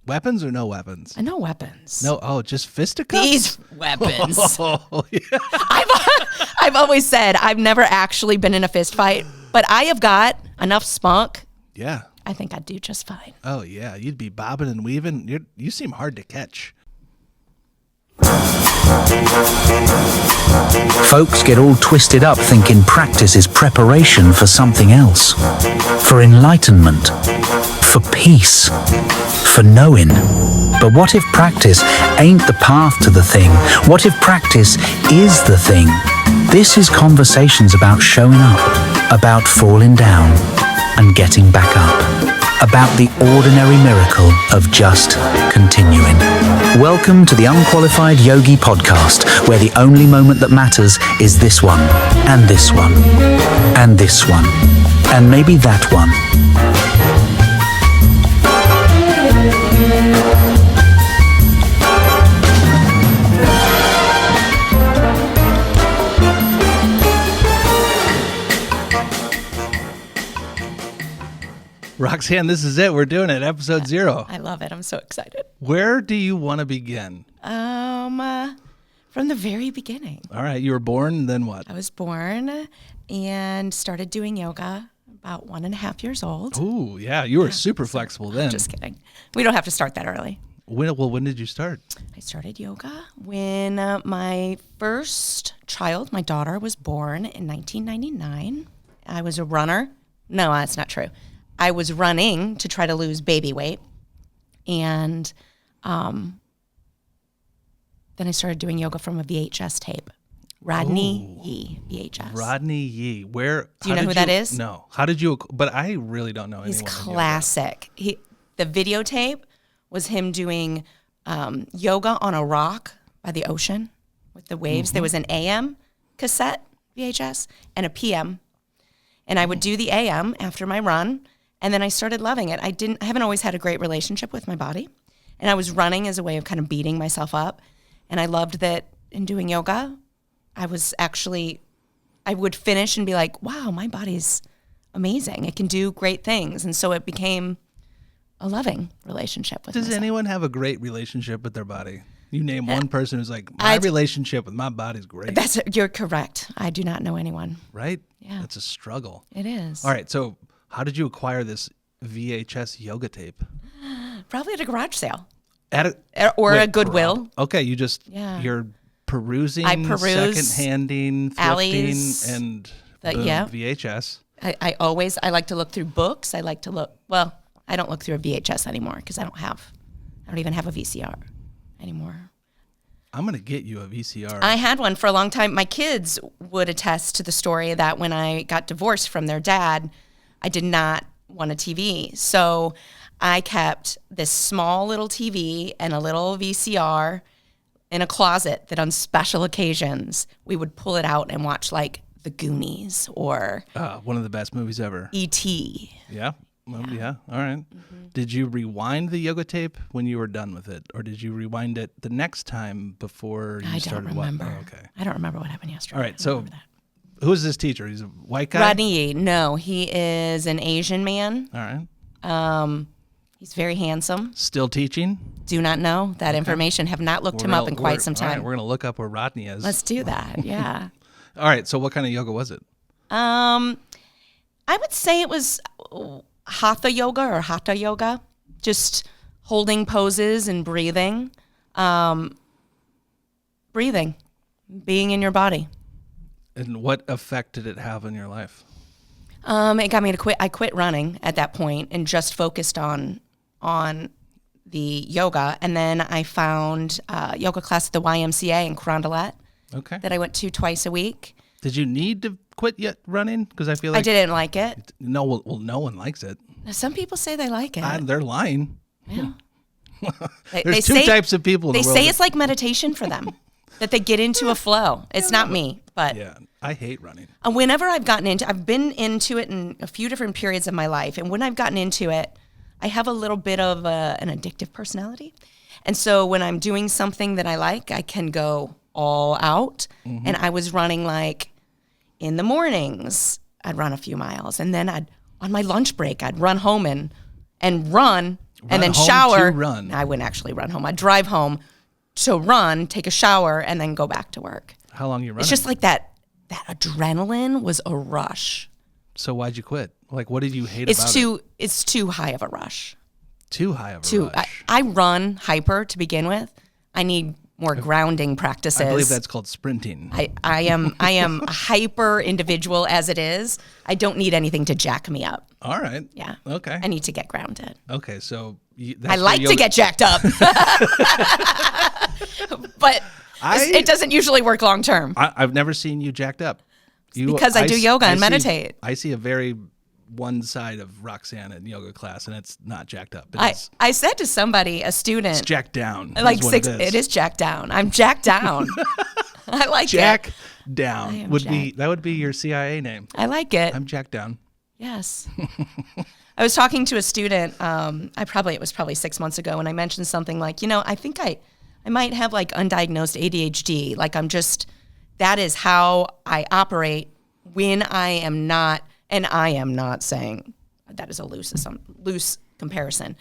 Weapons or no weapons? No weapons. No, just fisticuffs? These weapons. Oh, yeah. I've always said I've never actually been in a fist fight, but I have got enough spunk. Yeah. I think I'd do just fine. Oh, yeah. You'd be bobbing and weaving. You seem hard to catch. Folks get all twisted up thinking practice is preparation for something else. For enlightenment. For peace. For knowing. But what if practice ain't the path to the thing? What if practice is the thing? This is conversations about showing up, about falling down and getting back up, about the ordinary miracle of just continuing. Welcome to the Unqualified Yogi podcast, where the only moment that matters is this one, and this one, and this one, and maybe that one. Roxanne, this is it. We're doing it. Episode 0. I love it. I'm so excited. Where do you want to begin? From the very beginning. All right. You were born, then what? I was born and started doing yoga about 1.5 years old. Ooh, yeah. You were super flexible then. Just kidding. We don't have to start that early. When did you start? I started yoga when my first child, my daughter, was born in 1999. I was a runner. No, that's not true. I was running to try to lose baby weight. And then I started doing yoga from a VHS tape. Rodney Yee VHS. Rodney Yee. Where? Do you know who that is? No. How did you? But I really don't know anyone. He's classic. The videotape was him doing yoga on a rock by the ocean with the waves. There was an AM cassette VHS and a PM. And I would do the AM after my run. And then I started loving it. I haven't always had a great relationship with my body. And I was running as a way of kind of beating myself up. And I loved that in doing yoga, I would finish and be like, wow, my body's amazing. It can do great things. And so it became a loving relationship with myself. Does anyone have a great relationship with their body? You name one person who's like, my relationship with my body's great. You're correct. I do not know anyone. Right? Yeah. It's a struggle. It is. All right. So how did you acquire this VHS yoga tape? Probably at a garage sale. A Goodwill. Okay. You're perusing, I peruse second-handing, thrifting, alleys, and VHS. I like to look through books. I don't look through a VHS anymore because I don't even have a VCR anymore. I'm going to get you a VCR. I had one for a long time. My kids would attest to the story that when I got divorced from their dad, I did not want a TV. So I kept this small little TV and a little VCR in a closet that on special occasions, we would pull it out and watch like The Goonies or one of the best movies ever. E.T. Yeah. Well, yeah. All right. Mm-hmm. Did you rewind the yoga tape when you were done with it, or did you rewind it the next time before you started? I don't remember. Oh, okay. I don't remember what happened yesterday. All right. So, who's this teacher? He's a white guy. Rodney Yee. No, he is an Asian man. All right. He's very handsome. Still teaching? Do not know that information. Have not looked him up in quite some time. All right, we're gonna look up where Rodney is. Let's do that. Yeah. All right. So, what kind of yoga was it? I would say it was hatha yoga, just holding poses and breathing, being in your body. And what effect did it have on your life? It got me to quit. I quit running at that point and just focused on the yoga. And then I found a yoga class at the YMCA in Carondelet that I went to twice a week. Did you need to quit yet running? Because I feel like I didn't like it. No, well, no one likes it. Some people say they like it. They're lying. Yeah. There's two types of people in the world. They say it's like meditation for them, that they get into a flow. It's not me, but yeah, I hate running. Whenever I've been into it in a few different periods of my life, and when I've gotten into it, I have a little bit of an addictive personality, and so when I'm doing something that I like, I can go all out. Mm-hmm. And I was running like in the mornings, I'd run a few miles, and then on my lunch break, I'd run home and run and then home shower. to run. I wouldn't actually run home. I'd drive home to run, take a shower, and then go back to work. How long you running? It's just like that adrenaline was a rush. So why'd you quit? Like, what did you hate about it? It's too high of a rush. Too high of a rush. I run hyper to begin with. I need more grounding practices. I believe that's called sprinting. I am a hyper individual as it is. I don't need anything to jack me up. All right. Yeah. Okay. I need to get grounded. Okay, so I like to get jacked up, but it doesn't usually work long term. I've never seen you jacked up. Because I do yoga and meditate. I see a very one side of Roxanne in yoga class, and it's not jacked up. I said to somebody, a student, it's jacked down. Like it is jacked down. I'm jacked down. I like Jack it. down that would be your CIA name. I like it. I'm jacked down. Yes. I was talking to a student. It was probably 6 months ago, and I mentioned something like, I think I might have like undiagnosed ADHD. Like that is how I operate when I am not, and I am not saying that is a loose comparison,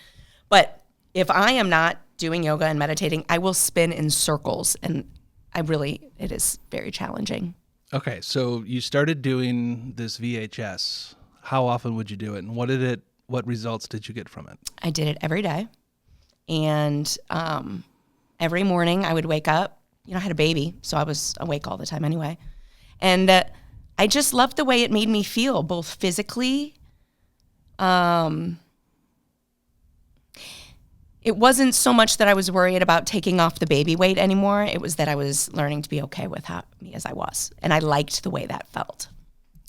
but if I am not doing yoga and meditating, I will spin in circles, and it is very challenging. Okay, so you started doing this VHS. How often would you do it, and what results did you get from it? I did it every day, and every morning I would wake up. I had a baby, so I was awake all the time anyway. And I just loved the way it made me feel, both physically. It wasn't so much that I was worried about taking off the baby weight anymore. It was that I was learning to be okay with me as I was. And I liked the way that felt.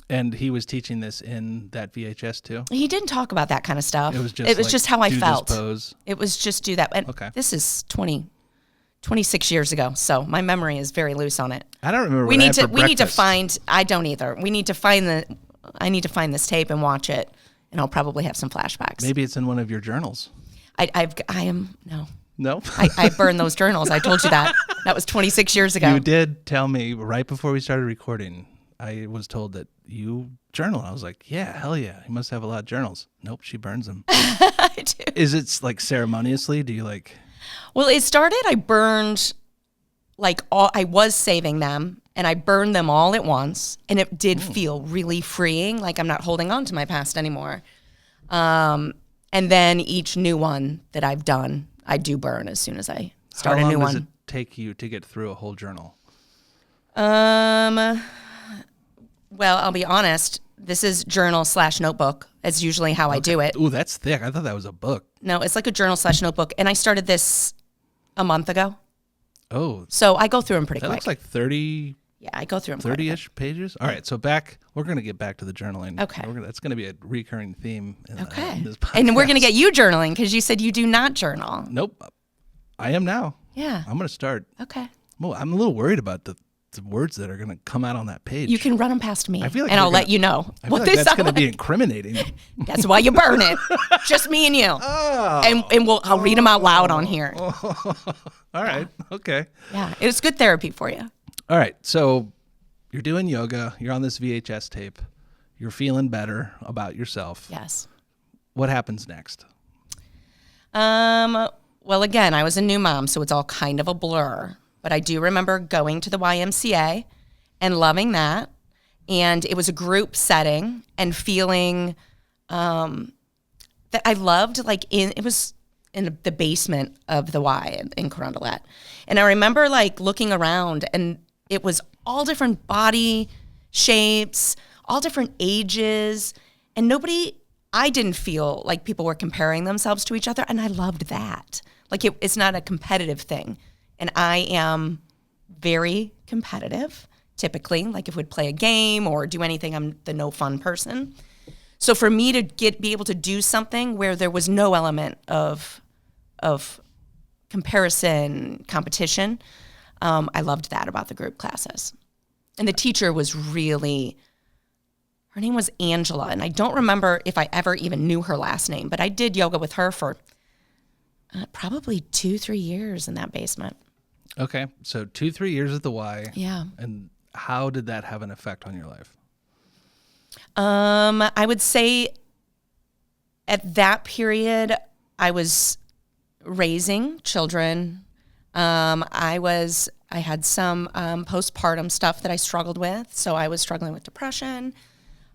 And he was teaching this in that VHS too? He didn't talk about that kind of stuff. It was just how I do felt. This pose. It was just do that. And okay. This is 26 years ago, so my memory is very loose on it. I don't remember. We need to find. I don't either. I need to find this tape and watch it, and I'll probably have some flashbacks. Maybe it's in one of your journals. No. I burned those journals. I told you that. That was 26 years ago. You did tell me right before we started recording. I was told that you journal. I was like, yeah, hell yeah. You must have a lot of journals. Nope, she burns them. I do. Is it like ceremoniously? Do you like? Well, it started, I burned I was saving them, and I burned them all at once, and it did feel really freeing, like I'm not holding on to my past anymore. And then each new one that I've done, I do burn as soon as I start a new one. How long does it take you to get through a whole journal? Well, I'll be honest, this is journal/notebook. That's usually how I do it. Ooh, that's thick. I thought that was a book. No, it's like a journal/notebook, and I started this a month ago. Oh. So I go through them pretty quick. That looks like 30. Yeah, I go through them 30-ish pages. All right, so we're going to get back to the journaling. Okay. That's going to be a recurring theme in this podcast. And we're going to get you journaling because you said you do not journal. Nope. I am now. Yeah. I'm going to start. Okay. Well, I'm a little worried about the words that are going to come out on that page. You can run them past me, and I'll let you know what they that's going to be incriminating. That's why you burn it. Just me and you. Oh. And I'll read them out loud on here. All right. Yeah. Okay. Yeah, it's good therapy for you. All right. So you're doing yoga. You're on this VHS tape. You're feeling better about yourself. Yes. What happens next? Well, again, I was a new mom, so it's all kind of a blur. But I do remember going to the YMCA and loving that. And it was a group setting and feeling that I loved, it was in the basement of the Y in Carondelet. And I remember looking around, and it was all different body shapes, all different ages, and I didn't feel like people were comparing themselves to each other, and I loved that. It's not a competitive thing. And I am very competitive, typically. If we'd play a game or do anything, I'm the no fun person. So for me to be able to do something where there was no element of comparison, competition, I loved that about the group classes. And the teacher was her name was Angela, and I don't remember if I ever even knew her last name, but I did yoga with her for probably 2-3 years in that basement. Okay, so 2-3 years at the Y. Yeah. And how did that have an effect on your life? I would say at that period, I was raising children. I had some postpartum stuff that I struggled with. So I was struggling with depression.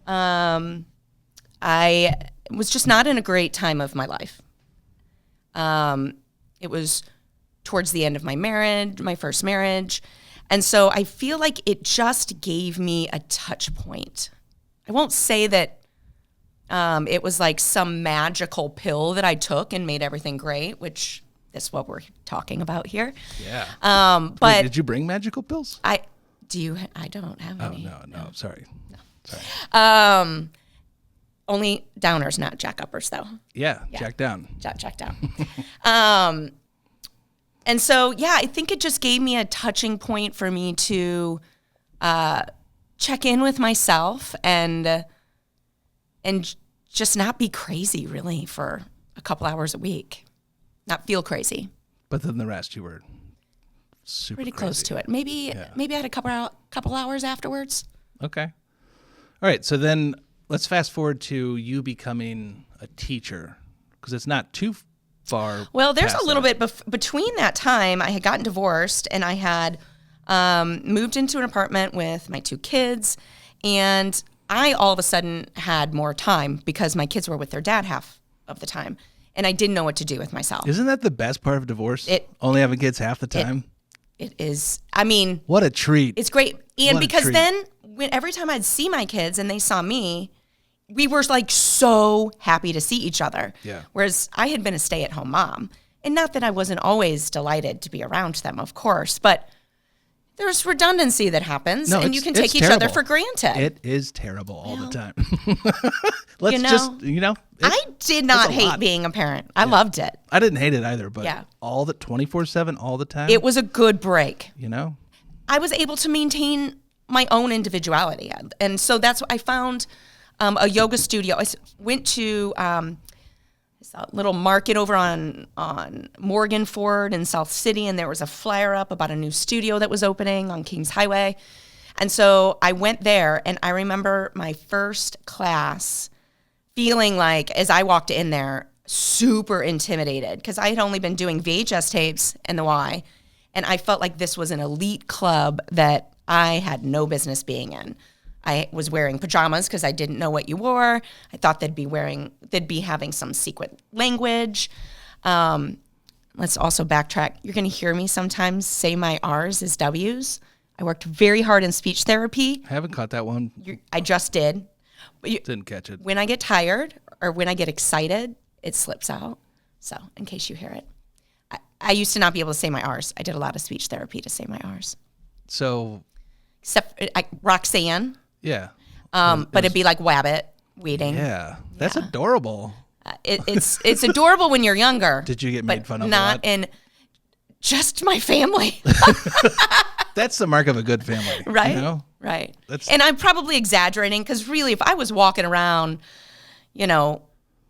I was just not in a great time of my life. It was towards the end of my marriage, my first marriage. And so I feel like it just gave me a touch point. I won't say that it was like some magical pill that I took and made everything great, which is what we're talking about here. Yeah. But Wait, did you bring magical pills? I don't have any. Oh, no. Sorry. Sorry. Only downers, not jack uppers, though. Yeah. Jack down. Jack down. And so, I think it just gave me a touching point for me to check in with myself and just not be crazy, really, for a couple hours a week. Not feel crazy. But then the rest, you were super pretty crazy. Close to it. Maybe I had a couple hours afterwards. Okay. All right. So then let's fast forward to you becoming a teacher, because it's not too far. Well, there's past a little that. bit between that time. I had gotten divorced, and I had moved into an apartment with my 2 kids, and I all of a sudden had more time because my kids were with their dad half of the time, and I didn't know what to do with myself. Isn't that the best part of divorce? Only having kids half the time? It is. I mean, what a treat. It's great. And What a because treat. then every time I'd see my kids and they saw me, we were like so happy to see each other. Yeah. Whereas I had been a stay-at-home mom. And not that I wasn't always delighted to be around them, of course, but there's redundancy that happens, and you can take each other for granted. It is terrible all the time. I did not hate being a parent. I loved it. I didn't hate it either, but all the 24/7, all the time. It was a good break. I was able to maintain my own individuality. And so that's what I found a yoga studio. I went to this little market over on Morgan Ford in South City, and there was a flyer up about a new studio that was opening on Kings Highway. And so I went there, and I remember my first class feeling like, as I walked in there, super intimidated, because I had only been doing VHS tapes in the Y, and I felt like this was an elite club that I had no business being in. I was wearing pajamas because I didn't know what you wore. I thought they'd be having some secret language. Let's also backtrack. You're going to hear me sometimes say my R's as W's. I worked very hard in speech therapy. I haven't caught that one. I just did. Didn't catch it. When I get tired or when I get excited, it slips out. So in case you hear it. I used to not be able to say my R's. I did a lot of speech therapy to say my R's. So. Except Roxanne. Yeah. But it'd be like Wabbit, waiting. Yeah. That's adorable. It's adorable when you're younger. Did you get made fun of not a lot? in just my family. That's the mark of a good family. Right. Right. And I'm probably exaggerating, because really, if I was walking around,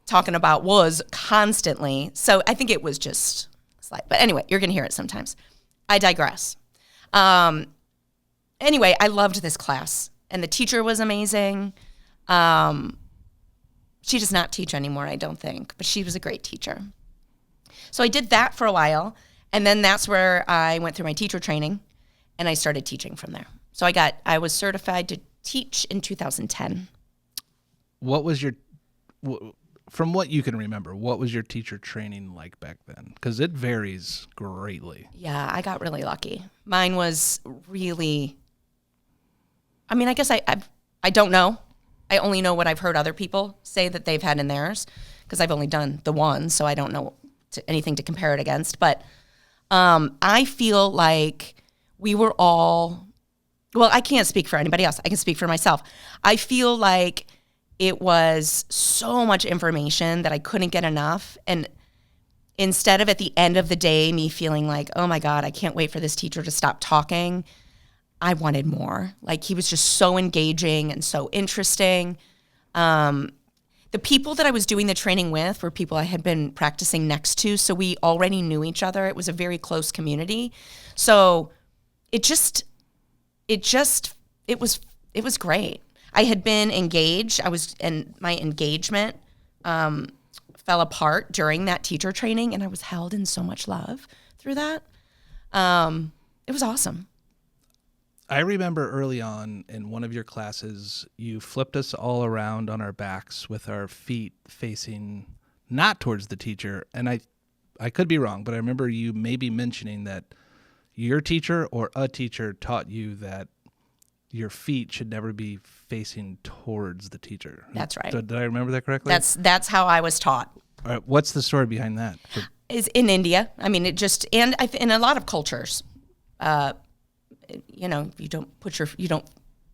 talking about was constantly, so I think it was just slight. But anyway, you're going to hear it sometimes. I digress. Anyway, I loved this class, and the teacher was amazing. She does not teach anymore, I don't think, but she was a great teacher. So I did that for a while, and then that's where I went through my teacher training, and I started teaching from there. So I was certified to teach in 2010. What was from what you can remember, what was your teacher training like back then? Because it varies greatly. Yeah, I got really lucky. Mine was really, I guess I don't know. I only know what I've heard other people say that they've had in theirs, because I've only done the one, so I don't know anything to compare it against. But I feel like we were all, well, I can't speak for anybody else. I can speak for myself. I feel like it was so much information that I couldn't get enough. And instead of at the end of the day, me feeling like, oh my God, I can't wait for this teacher to stop talking, I wanted more. Like, he was just so engaging and so interesting. The people that I was doing the training with were people I had been practicing next to, so we already knew each other. It was a very close community. So it was great. I had been engaged. I was in my engagement fell apart during that teacher training, and I was held in so much love through that. It was awesome. I remember early on in one of your classes, you flipped us all around on our backs with our feet facing not towards the teacher. And I could be wrong, but I remember you maybe mentioning that your teacher or a teacher taught you that your feet should never be facing towards the techer. That's right. So did I remember that correctly? That's how I was taught. All right, what's the story behind that? Is in India. I mean, it just, and in a lot of cultures, you don't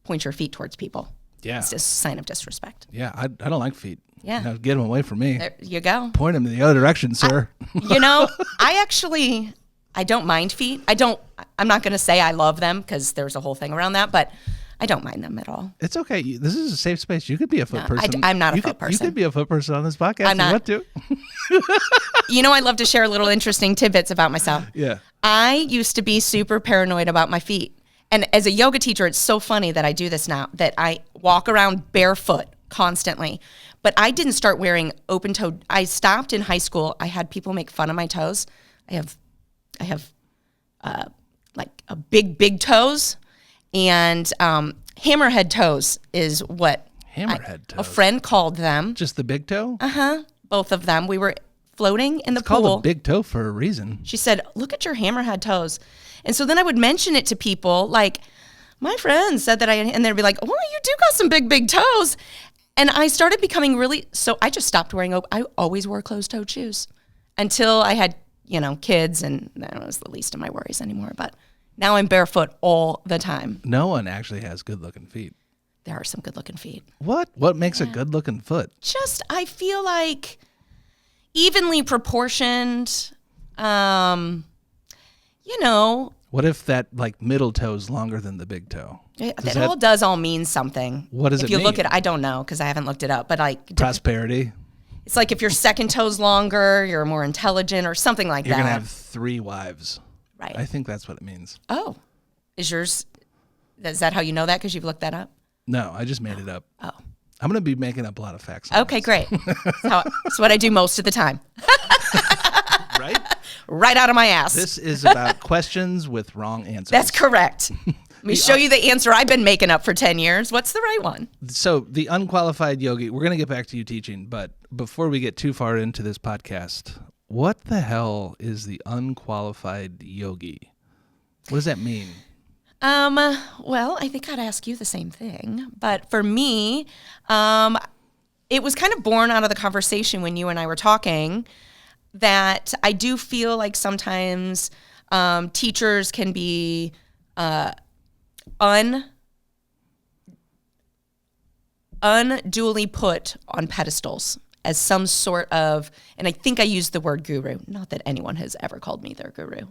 point your feet towards people. Yeah. It's just a sign of disrespect. Yeah, I don't like feet. Yeah. Get them away from me. There you go. Point them in the other direction, sir. I don't mind feet. I'm not going to say I love them because there's a whole thing around that, but I don't mind them at all. It's okay. This is a safe space. You could be a foot person. I'm not a foot person. You could be a foot person on this podcast I'm not. if you want to. I love to share little interesting tidbits about myself. Yeah. I used to be super paranoid about my feet. And as a yoga teacher, it's so funny that I do this now, that I walk around barefoot constantly. But I didn't start wearing open-toed. I stopped in high school. I had people make fun of my toes. I have like a big toes, and hammerhead toes is what Hammerhead toes. A friend called them. Just the big toe? Both of them. We were floating in the It's pool. called a big toe for a reason. She said, "Look at your hammerhead toes." And so then I would mention it to people, like, my friend said that and they'd be like, "Oh, you do got some big toes." And I started becoming so I just stopped wearing I always wore closed-toed shoes until I had, kids, and that was the least of my worries anymore. But now I'm barefoot all the time. No one actually has good-looking feet. There are some good-looking feet. What makes a good-looking foot? Just, I feel like evenly proportioned, What if that middle toe is longer than the big toe? It all does mean something. What does it mean? If you look at it, I don't know because I haven't looked it up, but prosperity. It's like if your second toe's longer, you're more intelligent or something like You're that. going to have 3 wives. Right. I think that's what it means. Oh. Is that how you know that because you've looked that up? No, I just made it up. Oh. I'm going to be making up a lot of facts. Okay, great. That's what I do most of the time. Right? Right out of my ass. This is about questions with wrong answers. That's correct. Let me show you the answer I've been making up for 10 years. What's the right one? So the unqualified yogi, we're going to get back to you teaching, but before we get too far into this podcast, what the hell is the unqualified yogi? What does that mean? Well, I think I'd ask you the same thing. But for me, it was kind of born out of the conversation when you and I were talking that I do feel like sometimes teachers can be unduly put on pedestals as some sort of, and I think I used the word guru, not that anyone has ever called me their guru,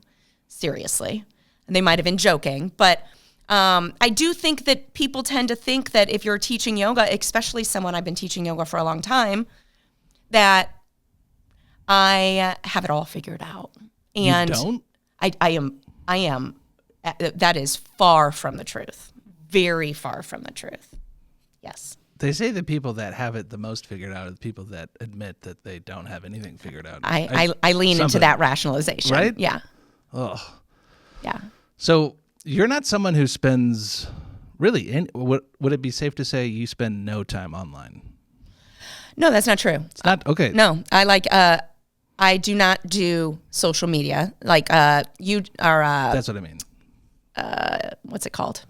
seriously. And they might have been joking, but I do think that people tend to think that if you're teaching yoga, especially someone I've been teaching yoga for a long time, that I have it all figured out. And you don't? I am, that is far from the truth. Very far from the truth. Yes. They say the people that have it the most figured out are the people that admit that they don't have anything figured out. I lean into that rationalization. Right? Yeah. Oh. Yeah. So you're not someone who spends really, would it be safe to say you spend no time online? No, that's not true. It's not? Okay. No, I do not do social media. You are. That's what I mean. What's it called?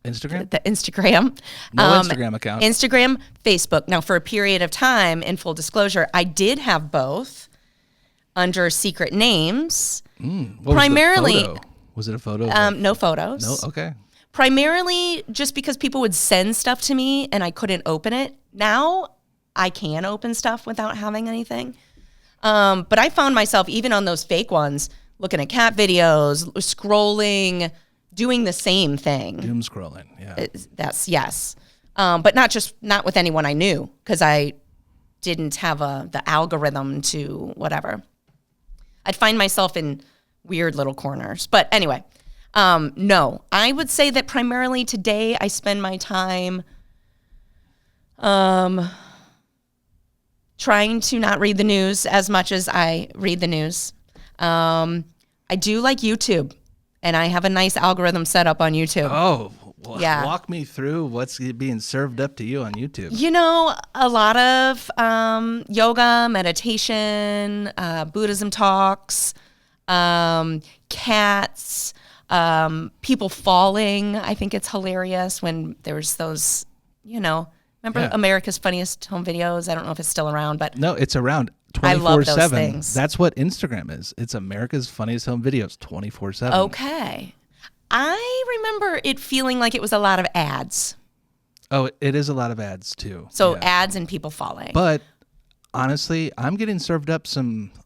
Instagram? The Instagram. No Instagram account. Instagram, Facebook. Now, for a period of time, in full disclosure, I did have both under secret names. What primarily. Was the photo? Was it a photo? No photos. No? Okay. Primarily just because people would send stuff to me and I couldn't open it. Now I can open stuff without having anything. But I found myself, even on those fake ones, looking at cat videos, scrolling, doing the same thing. Doom scrolling, yeah. Yes. But not with anyone I knew because I didn't have the algorithm to whatever. I'd find myself in weird little corners. But anyway, no. I would say that primarily today I spend my time trying to not read the news as much as I read the news. I do like YouTube, and I have a nice algorithm set up on YouTube. Oh, well, Yeah. walk me through what's being served up to you on YouTube. You know, a lot of yoga, meditation, Buddhism talks, cats, people falling. I think it's hilarious when there's those, remember America's Funniest Home Videos? I don't know if it's still around, but No, it's around I 24/7. love those things. That's what Instagram is. It's America's Funniest Home Videos 24/7. okay. I remember it feeling like it was a lot of ads. Oh, it is a lot of ads too. So Yeah. ads and people falling. But honestly, I'm getting served up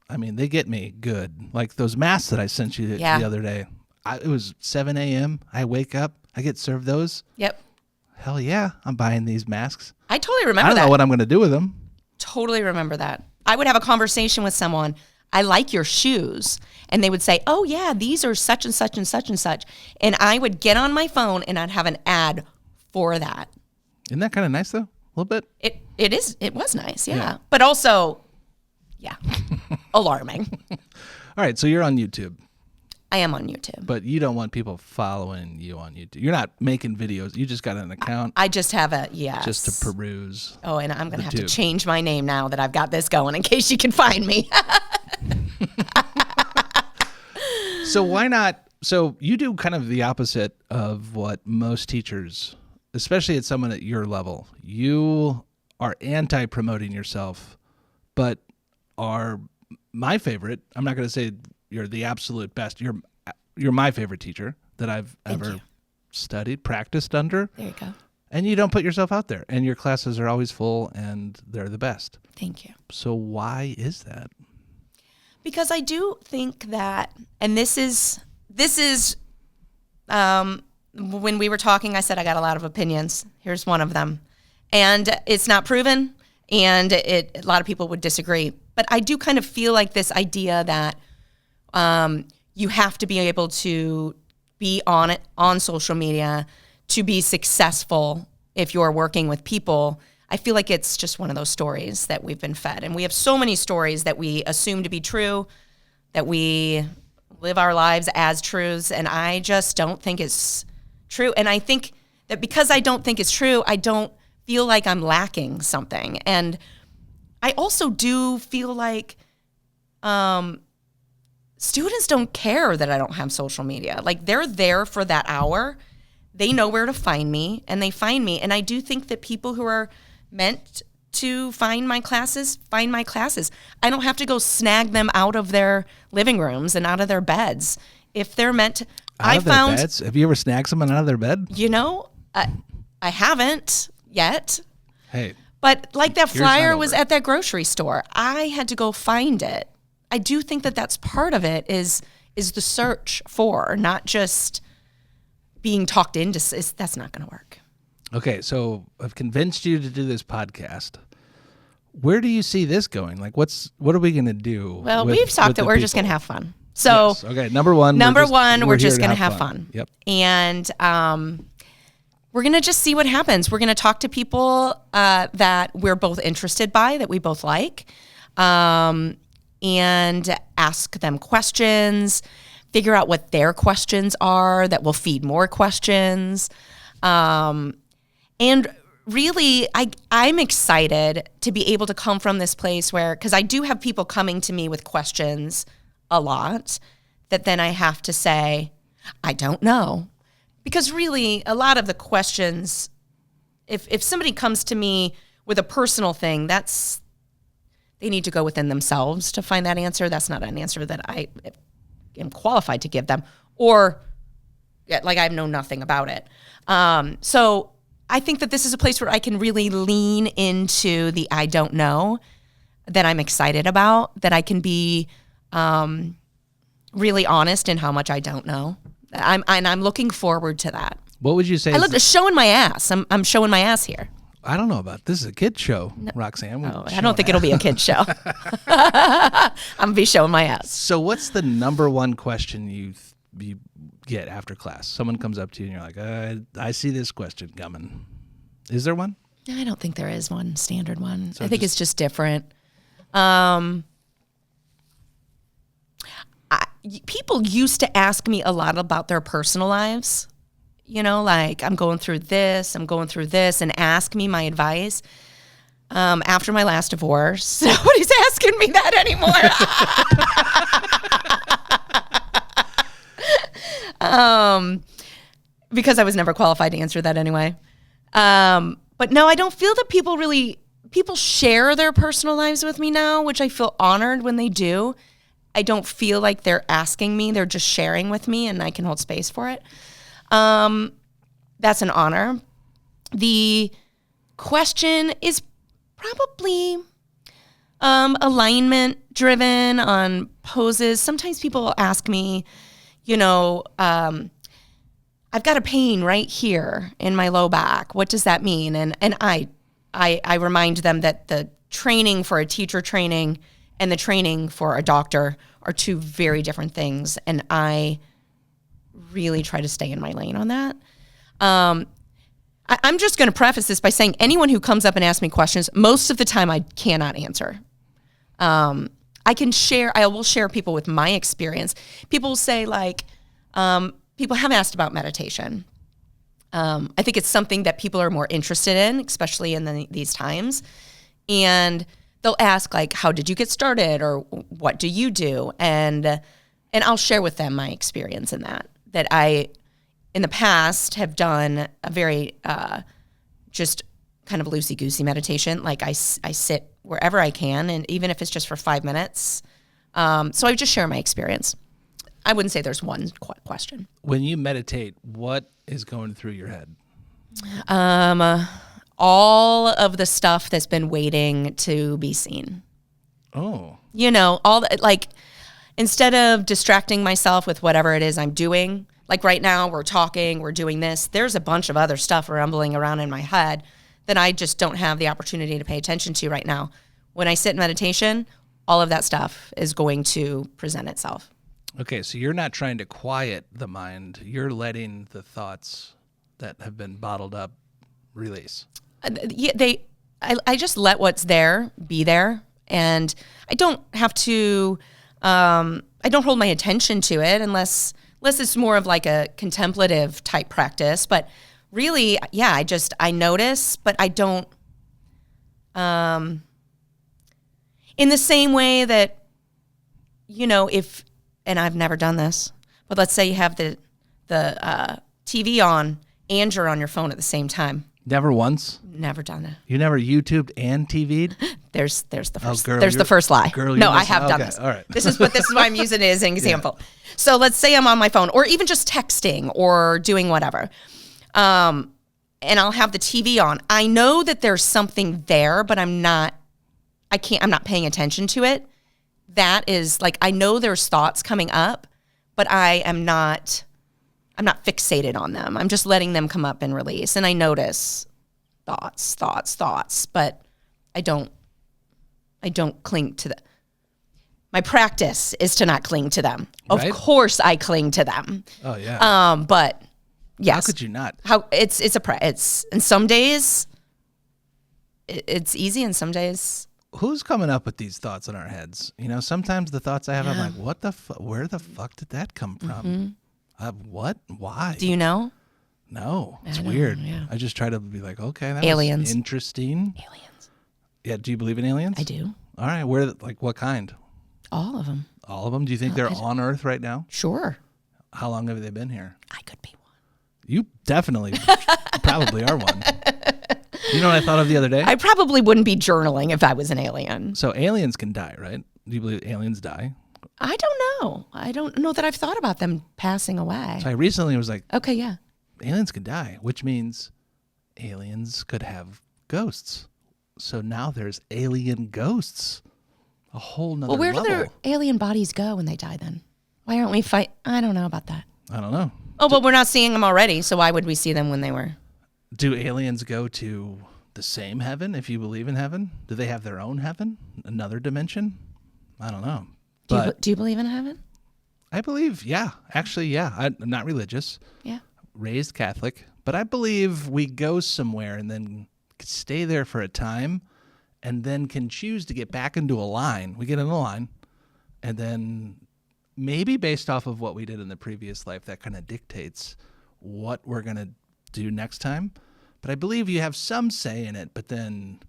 they get me good. Like those masks that I sent you Yeah. the other day. It was 7 a.m. I wake up, I get served those. Yep. Hell yeah, I'm buying these masks. I totally I remember don't that. know what I'm going to do with them. Totally remember that. I would have a conversation with someone. I like your shoes. And they would say, oh, yeah, these are such and such and such and such. And I would get on my phone and I'd have an ad for that. Isn't that kind of nice though? A little bit. It was nice, yeah. Yeah. But also, alarming. All right, so you're on YouTube, I am on YouTube. but you don't want people following you on YouTube. You're not making videos. You just got an account I just have a, yes. just to peruse. Oh, and I'm going to have to tube. change my name now that I've got this going in case you can find me. So why not? So you do kind of the opposite of what most teachers, especially at someone at your level, you are anti-promoting yourself, but are my favorite. I'm not going to say you're the absolute best. You're my favorite teacher that I've ever you. studied, practiced under. There you go. And you don't put yourself out there, and your classes are always full, and they're the best. Thank you. So why is that? Because I do think that, and this is when we were talking, I said I got a lot of opinions. Here's one of them. And it's not proven, and a lot of people would disagree. But I do kind of feel like this idea that you have to be able to be on social media to be successful if you're working with people. I feel like it's just one of those stories that we've been fed. And we have so many stories that we assume to be true, that we live our lives as truths, and I just don't think it's true. And I think that because I don't think it's true, I don't feel like I'm lacking something. And I also do feel like students don't care that I don't have social media. Like, they're there for that hour. They know where to find me, and they find me. And I do think that people who are meant to find my classes. I don't have to go snag them out of their living rooms and out of their beds. If they're meant to, Out of their beds? Have you ever snagged someone out of their bed? I haven't yet. Hey, But like that Here's not flyer was over. at that grocery store. I had to go find it. I do think that that's part of it is the search for, not just being talked into. That's not going to work. okay, so I've convinced you to do this podcast. Where do you see this going? Like, what are we going to do? Well, with- we've talked with that the we're just going to people? have fun. So Yes. Okay, number one, we're we're just here going to to have fun. Yep. And we're going to just see what happens. We're going to talk to people that we're both interested by, that we both like, and ask them questions, figure out what their questions are that will feed more questions. And really, I'm excited to be able to come from this place where, because I do have people coming to me with questions a lot, that then I have to say, I don't know. Because really, a lot of the questions, if somebody comes to me with a personal thing, they need to go within themselves to find that answer. That's not an answer that I am qualified to give them. Or, like, I know nothing about it. So I think that this is a place where I can really lean into the I don't know that I'm excited about, that I can be really honest in how much I don't know. I'm looking forward to that. What would you say? I look showing my ass. I'm showing my ass here. I don't know about this. Is a kid show, Roxanne. We're Oh, I showing don't think it'll be a kid show. I'm gonna be showing my ass. So, what's the number one question you get after class? Someone comes up to you and you're like, I see this question coming. Is there one? I don't think there is one standard one. So I think it's just different. People used to ask me a lot about their personal lives. You know, like, I'm going through this, and ask me my advice. After my last divorce, nobody's asking me that anymore. Because I was never qualified to answer that anyway. But no, I don't feel that people share their personal lives with me now, which I feel honored when they do. I don't feel like they're asking me, they're just sharing with me, and I can hold space for it. That's an honor. The question is probably alignment driven on poses. Sometimes people will ask me, you know, I've got a pain right here in my low back. What does that mean? And I remind them that the training for a teacher training and the training for a doctor are two very different things. And I really try to stay in my lane on that. I'm just going to preface this by saying anyone who comes up and asks me questions, most of the time I cannot answer. I will share people with my experience. People will say, like, people have asked about meditation. I think it's something that people are more interested in, especially in these times. And they'll ask, like, how did you get started, or what do you do? And I'll share with them my experience in that I, in the past, have done a very just kind of loosey-goosey meditation. Like, I sit wherever I can, and even if it's just for 5 minutes. So I just share my experience. I wouldn't say there's one question. When you meditate, what is going through your head? All of the stuff that's been waiting to be seen. Oh. You know, instead of distracting myself with whatever it is I'm doing, like right now we're talking, we're doing this, there's a bunch of other stuff rumbling around in my head that I just don't have the opportunity to pay attention to right now. When I sit in meditation, all of that stuff is going to present itself. Okay, so you're not trying to quiet the mind. You're letting the thoughts that have been bottled up release. I just let what's there be there, and I don't have to. I don't hold my attention to it unless it's more of like a contemplative type practice. But really, yeah, I notice, but I don't. In the same way that, you know, and I've never done this, but let's say you have the TV on and you're on your phone at the same time. Never once? Never done it. You never YouTubed and TV'd? There's the first. Girl, there's the first lie. Girl, no, I have done this. All right. This is why I'm using it as an example. Yeah. So let's say I'm on my phone, or even just texting or doing whatever, and I'll have the TV on. I know that there's something there, but I'm not paying attention to it. That is, like, I know there's thoughts coming up, but I'm not fixated on them. I'm just letting them come up and release. And I notice thoughts, but I don't cling to them. My practice is to not cling to them. Right? Of course I cling to them. Oh yeah. But yes. How could you not? And some days it's easy, and some days. Who's coming up with these thoughts in our heads? You know, sometimes the thoughts I have, I'm like, where the fuck did that come from? What? Why? Do you know? No, it's weird. Yeah. I just try to be like, okay, that aliens. Was interesting. Aliens. Yeah, do you believe in aliens? I do. All right, what kind? All of them. All of them? Do you think they're on Earth right now? Sure. How long have they been here? I could be one. You definitely probably are one. You know what I thought of the other day? I probably wouldn't be journaling if I was an alien. So aliens can die, right? Do you believe aliens die? I don't know. I don't know that I've thought about them passing away. So I recently was like, okay, yeah. Aliens could die, which means aliens could have ghosts. So now there's alien ghosts. A whole nother level. Well, where do their alien bodies go when they die then? Why aren't we fight? I don't know about that. I don't know. Oh, well, we're not seeing them already, so why would we see them when they were? Do aliens go to the same heaven if you believe in heaven? Do they have their own heaven? Another dimension? I don't know. Do you believe in heaven? I believe, yeah. Actually, yeah. I'm not religious. Yeah. Raised Catholic. But I believe we go somewhere and then stay there for a time and then can choose to get back into a line. We get in a line, and then maybe based off of what we did in the previous life, that kind of dictates what we're going to do next time. But I believe you have some say in it, but then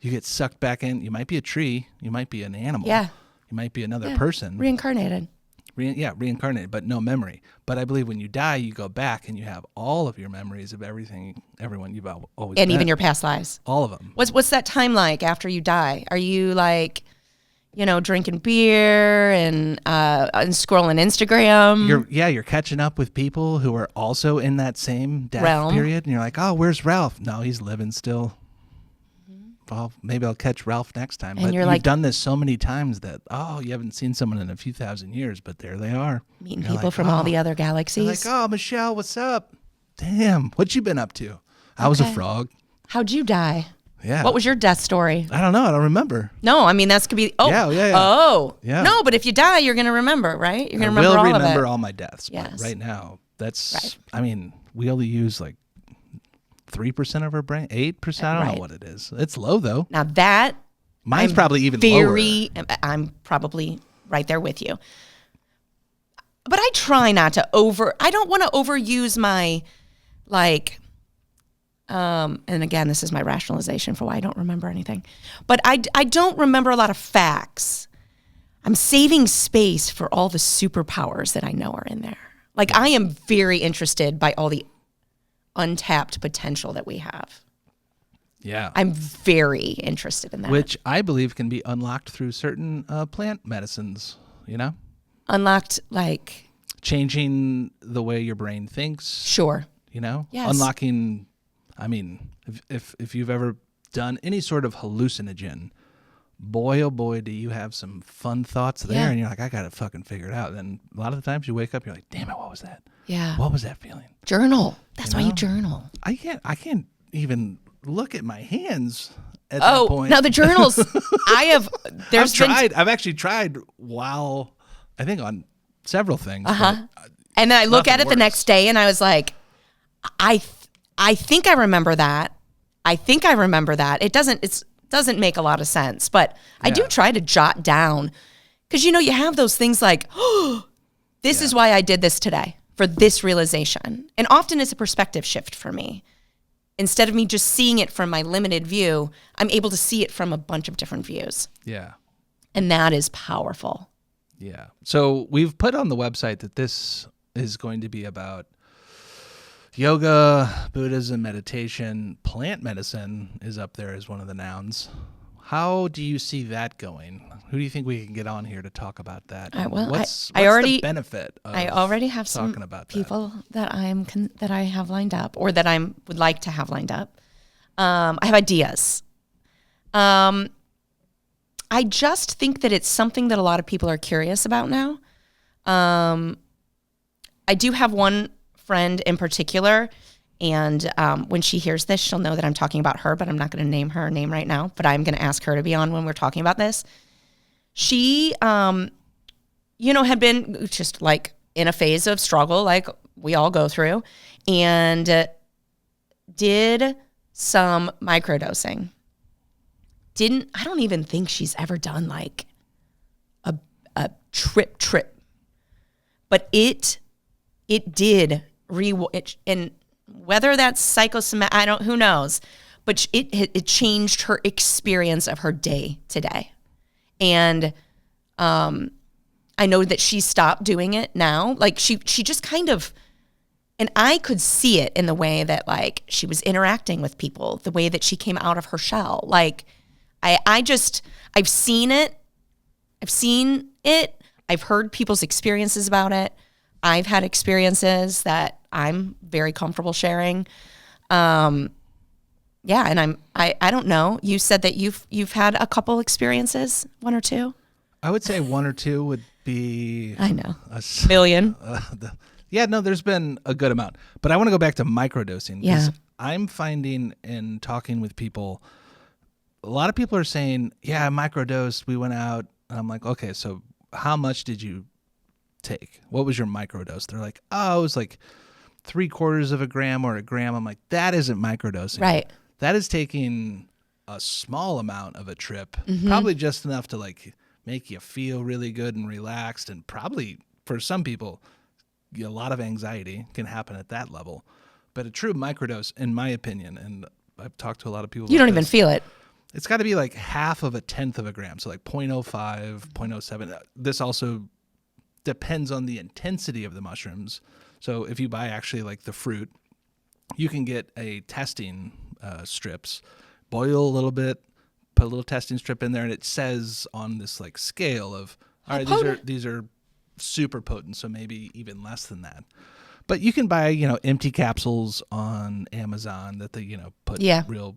you get sucked back in. You might be a tree. You might be an animal. Yeah. You might be another person. Reincarnated. Reincarnated, but no memory. But I believe when you die, you go back and you have all of your memories of everyone you've always been. And even your past lives. All of them. What's that time like after you die? Are you like, drinking beer and scrolling Instagram? You're catching up with people who are also in that same death realm period. And you're like, oh, where's Ralph? No, he's living still. Well, maybe I'll catch Ralph next time. And but you're you've done this so many times that, you haven't seen someone in a few thousand years, but there they are. Meeting people from all the other galaxies. You're like, oh, Michelle, what's up? Damn, what you been up to? I was a frog. How'd you die? Yeah. What was your death story? I don't know. I don't remember. No, I mean, that's could be, Yeah. Oh. Yeah. No, but if you die, you're going to remember, right? You're going to remember I all will of it. remember all my deaths. Yes. But right now, that's, Right. I mean, we only use like 3% of our brain, 8%. I don't know what it is. It's low though. Now that Mine's I'm probably even lower. I'm probably right there with you. But I try not to I don't want to overuse my, and again, this is my rationalization for why I don't remember anything. But I don't remember a lot of facts. I'm saving space for all the superpowers that I know are in there. Like, I am very interested by all the untapped potential that we have. Yeah. I'm very interested in that. Which I believe can be unlocked through certain plant medicines, Unlocked, like... Changing the way your brain thinks. Sure. Yes. Unlocking... I mean, if you've ever done any sort of hallucinogen, boy, oh boy, do you have some fun thoughts there. Yeah. And you're like, I got to fucking figure it out. And a lot of the times you wake up, you're like, damn it, what was that? Yeah. What was that feeling? Journal. That's why you journal. I can't even look at my hands at that point. No, the journals. I've actually tried I think on several things. And then I look at it the next day and I was like, I think I remember that. It doesn't make a lot of sense, but I do try to jot down because, you have those things like, this is why I did this today, for this realization. And often it's a perspective shift for me. Instead of me just seeing it from my limited view, I'm able to see it from a bunch of different views. Yeah. And that is powerful. Yeah. So we've put on the website that this is going to be about yoga, Buddhism, meditation. Plant medicine is up there as one of the nouns. How do you see that going? Who do you think we can get on here to talk about that? What's the benefit of I already have some talking about people that I have lined up, or that I would like to have lined up. I have ideas. I just think that it's something that a lot of people are curious about now. I do have one friend in particular, and when she hears this, she'll know that I'm talking about her, but I'm not going to name her name right now, but I'm going to ask her to be on when we're talking about this. She, had been just like in a phase of struggle, like we all go through, and did some microdosing. I don't even think she's ever done like a trip, but it did and whether that's psychosomatic, who knows, but it changed her experience of her day today. And I know that she stopped doing it now. Like she just kind of, and I could see it in the way that like she was interacting with people, the way that she came out of her shell. Like I've seen it. I've heard people's experiences about it. I've had experiences that I'm very comfortable sharing. And I don't know. You said that you've had a couple experiences, one or two? I would say one or two would be... I know. Million. There's been a good amount. But I want to go back to microdosing. Yeah. I'm finding in talking with people, a lot of people are saying, yeah, I microdosed. We went out. And I'm like, okay, so how much did you take? What was your microdose? They're like, oh, it was like 3/4 of a gram or a gram. I'm like, that isn't microdosing. Right. That is taking a small amount of a trip, Mm-hmm. probably just enough to like make you feel really good and relaxed, and probably for some people, a lot of anxiety can happen at that level. But a true microdose, in my opinion, and I've talked to a lot of people. You about don't even this, feel it. it's got to be like half of a tenth of a gram, so like 0.05, 0.07. This also depends on the intensity of the mushrooms. So if you buy actually like the fruit, you can get a testing strips, boil a little bit, put a little testing strip in there, and it says on this like scale of, all right, these are super potent, so maybe even less than that. But you can buy, empty capsules on Amazon that they, put real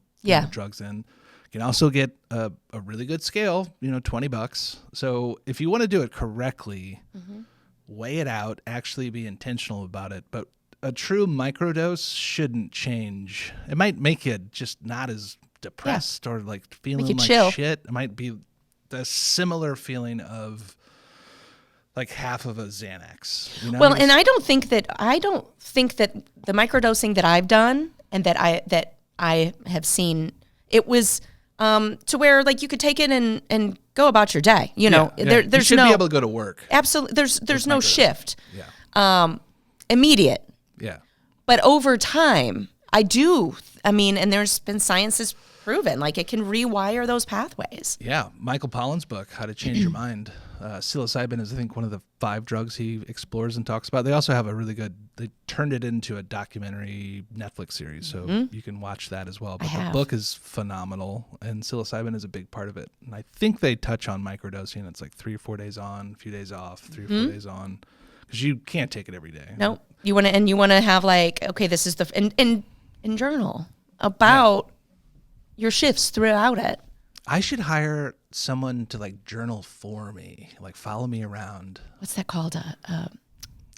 drugs in. You can also get a really good scale, $20. So if you want to do it correctly, weigh it out, actually be intentional about it. But a true microdose shouldn't change. It might make you just not as depressed or like feeling like chill. shit. It might be the similar feeling of like half of a Xanax. Well, and I don't think that the microdosing that I've done and that I have seen, it was to where like you could take it and go about your day. There's you should be able to go to work. Absolutely, there's no shift. Yeah. Immediate. Yeah. But over time, and there's been science has proven like it can rewire those pathways. Yeah. Michael Pollan's book, How to Change Your Mind. Psilocybin is, I think, one of the 5 drugs he explores and talks about. They also have they turned it into a documentary Netflix series, so you can watch that as well. But the book is phenomenal, and psilocybin is a big part of it. And I think they touch on microdosing. It's like 3 or 4 days on, a few days off, 3 or 4 days on, because you can't take it every day. No, you want to have like, okay, this is and journal about your shifts throughout it. I should hire someone to like journal for me, like follow me around. What's that called?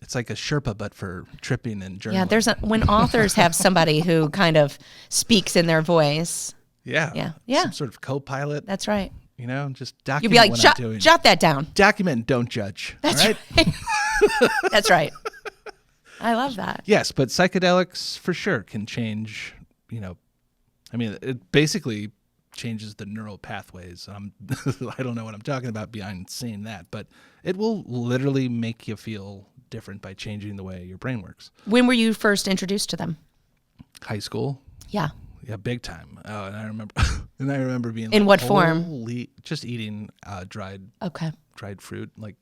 It's like a Sherpa, but for tripping and journaling. Yeah, there's when authors have somebody who kind of speaks in their voice. Yeah. Some sort of co-pilot. That's right. Just document You'd be like, what I'm doing. jot that down. Document and don't judge. That's all right. That's right. I love that. Yes, but psychedelics for sure can change, it basically changes the neural pathways. I don't know what I'm talking about behind saying that, but it will literally make you feel different by changing the way your brain works. When were you first introduced to them? High school. Yeah. Yeah, big time. Oh, and I remember being in like, what form? Just eating dried fruit. Like,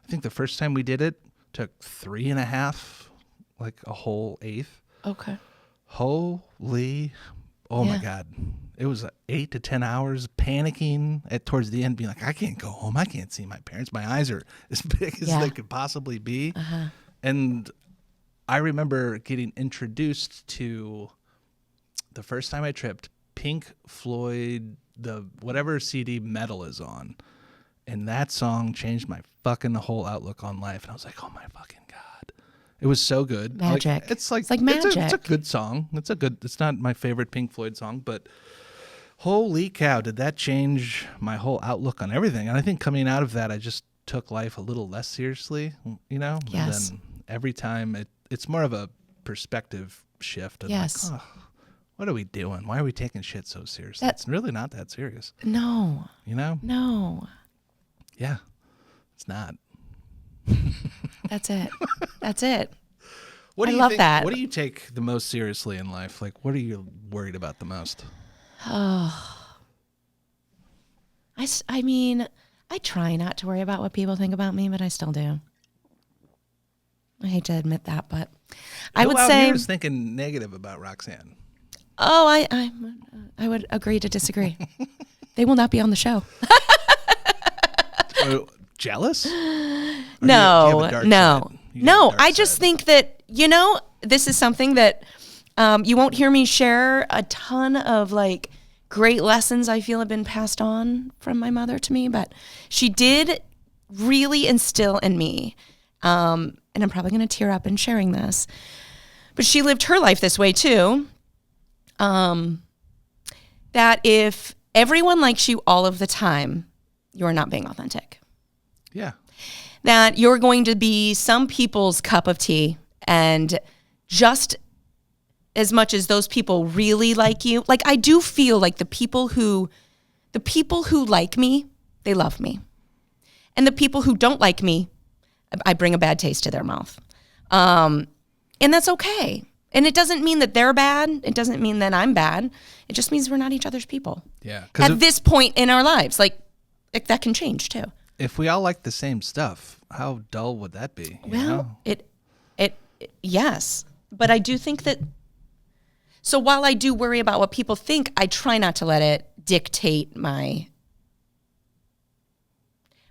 I think the first time we did it took 3.5, like a whole eighth. Okay. Holy, my God. It was 8 to 10 hours panicking towards the end, being like, I can't go home. I can't see my parents. My eyes are as big as they could possibly be. And I remember getting introduced to, the first time I tripped, Pink Floyd, the whatever CD Metal is on. And that song changed my fucking whole outlook on life. And I was like, oh my fucking God. It was so good. Magic. It's like magic. It's a good song. It's not my favorite Pink Floyd song, but holy cow, did that change my whole outlook on everything. And I think coming out of that, I just took life a little less seriously, Yes. And then every time it's more of a perspective shift. Yes. Like, what are we doing? Why are we taking shit so seriously? It's really not that serious. No. No. Yeah, it's not. That's it. That's it. What do I you love think, that. What do you take the most seriously in life? Like, what are you worried about the most? Oh, I try not to worry about what people think about me, but I still do. I hate to admit that, but I would say I was thinking negative about Roxanne. Oh, I would agree to disagree. They will not be on the show. Jealous? No. I just just think that, this is something that you won't hear me share a ton of like great lessons I feel have been passed on from my mother to me, but she did really instill in me, and I'm probably going to tear up in sharing this, but she lived her life this way too, that if everyone likes you all of the time, you're not being authentic. Yeah. That you're going to be some people's cup of tea and just as much as those people really like you, like I do feel like the people who like me, they love me. And the people who don't like me, I bring a bad taste to their mouth. And that's okay. And it doesn't mean that they're bad. It doesn't mean that I'm bad. It just means we're not each other's people. Yeah. At this point in our lives, like that can change too. If we all like the same stuff, how dull would that be? You know? Yes. But I do think that, so while I do worry about what people think, I try not to let it dictate my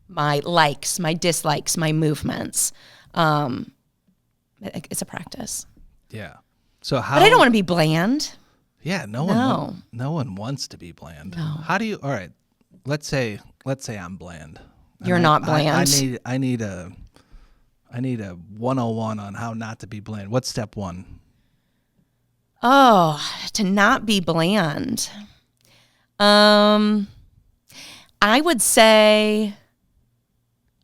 likes, my dislikes, my movements. It's a practice. Yeah. So how? But I don't want to be bland. Yeah. No one wants to be bland. No. How do you? All right. Let's say I'm bland. You're not bland. I need a 101 on how not to be bland. What's step one? Oh, to not be bland. I would say,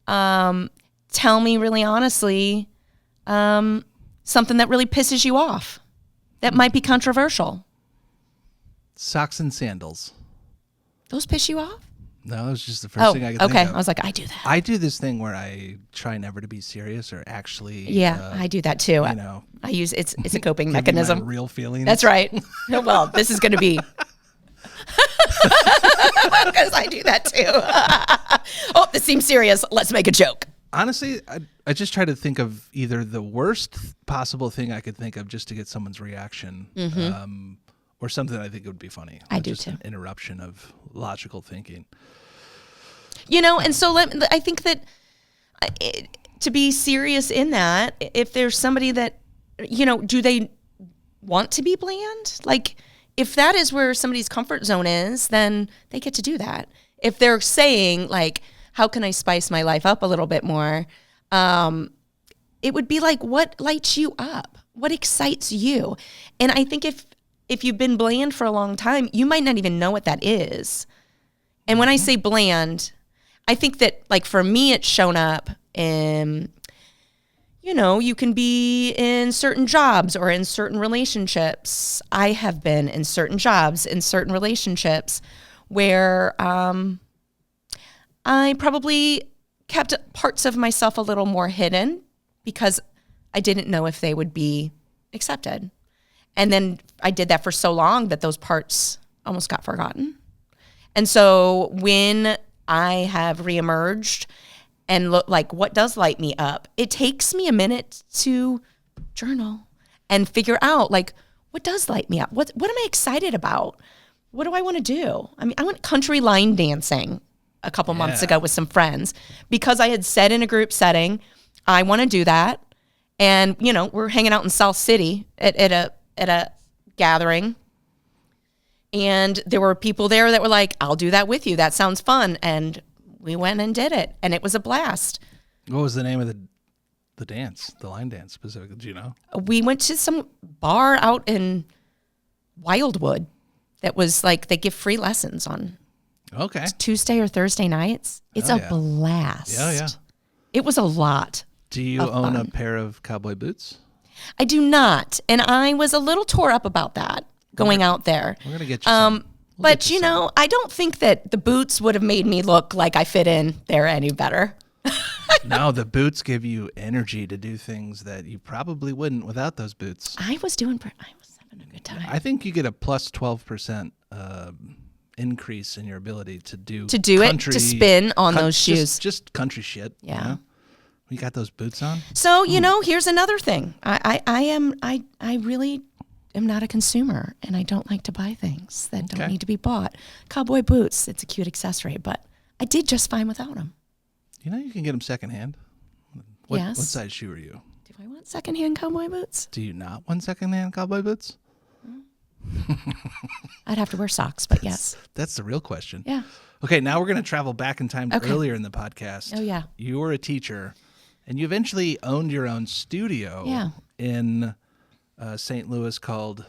tell me really honestly, something that really pisses you off, that might be controversial. Socks and sandals. Those piss you off? No, that was just the first thing I could think of. I was like, I do that. I do this thing where I try never to be serious or actually. Yeah, I do that too. You know, I use it's a coping give mechanism. you my real feelings. That's right. Well, this is going to be because I do that too. Oh, this seems serious. Let's make a joke. Honestly, I just try to think of either the worst possible thing I could think of just to get someone's reaction, or something I think would be funny. I do just too. An interruption of logical thinking. You know, and so I think that to be serious in that, if there's somebody that, you know, do they want to be bland? Like, if that is where somebody's comfort zone is, then they get to do that. If they're saying, like, how can I spice my life up a little bit more? It would be like, what lights you up? What excites you? And I think if you've been bland for a long time, you might not even know what that is. And when I say bland, I think that, like, for me, it's shown up in, you know, you can be in certain jobs or in certain relationships. I have been in certain jobs, in certain relationships where I probably kept parts of myself a little more hidden because I didn't know if they would be accepted. And then I did that for so long that those parts almost got forgotten. And so when I have reemerged and look like what does light me up, it takes me a minute to journal and figure out, like, what does light me up? What am I excited about? What do I want to do? I mean, I went country line dancing a couple months ago with some friends because I had said in a group setting, I want to do that. And, you know, we're hanging out in South City at a gathering. And there were people there that were like, I'll do that with you. That sounds fun. And we went and did it. And it was a blast. What was the name of the dance, the line dance specifically? Do you know? We went to some bar out in Wildwood that was like, they give free lessons on Tuesday or Thursday nights. It's a blast. Yeah, yeah. It was a lot. Do you own a pair of cowboy boots? I do not. And I was a little tore up about that going out there. We're going to get you some. But, you know, I don't think that the boots would have made me look like I fit in there any better. No, the boots give you energy to do things that you probably wouldn't without those boots. I was having a good time. I think you get a plus 12% increase in your ability to do country, to spin on those shoes. Just country shit. Yeah. You know? You got those boots on? So, you know, here's another thing. I really am not a consumer, and I don't like to buy things that don't need to be bought. Cowboy boots, it's a cute accessory, but I did just fine without them. You know, you can get them secondhand. Yes. What size shoe are you? Do I want secondhand cowboy boots? Do you not want secondhand cowboy boots? I'd have to wear socks, but yes. That's the real question. Yeah. Okay, now we're going to travel back in time to earlier in the podcast. Oh, yeah. You were a teacher, and you eventually owned your own studio in St. Louis called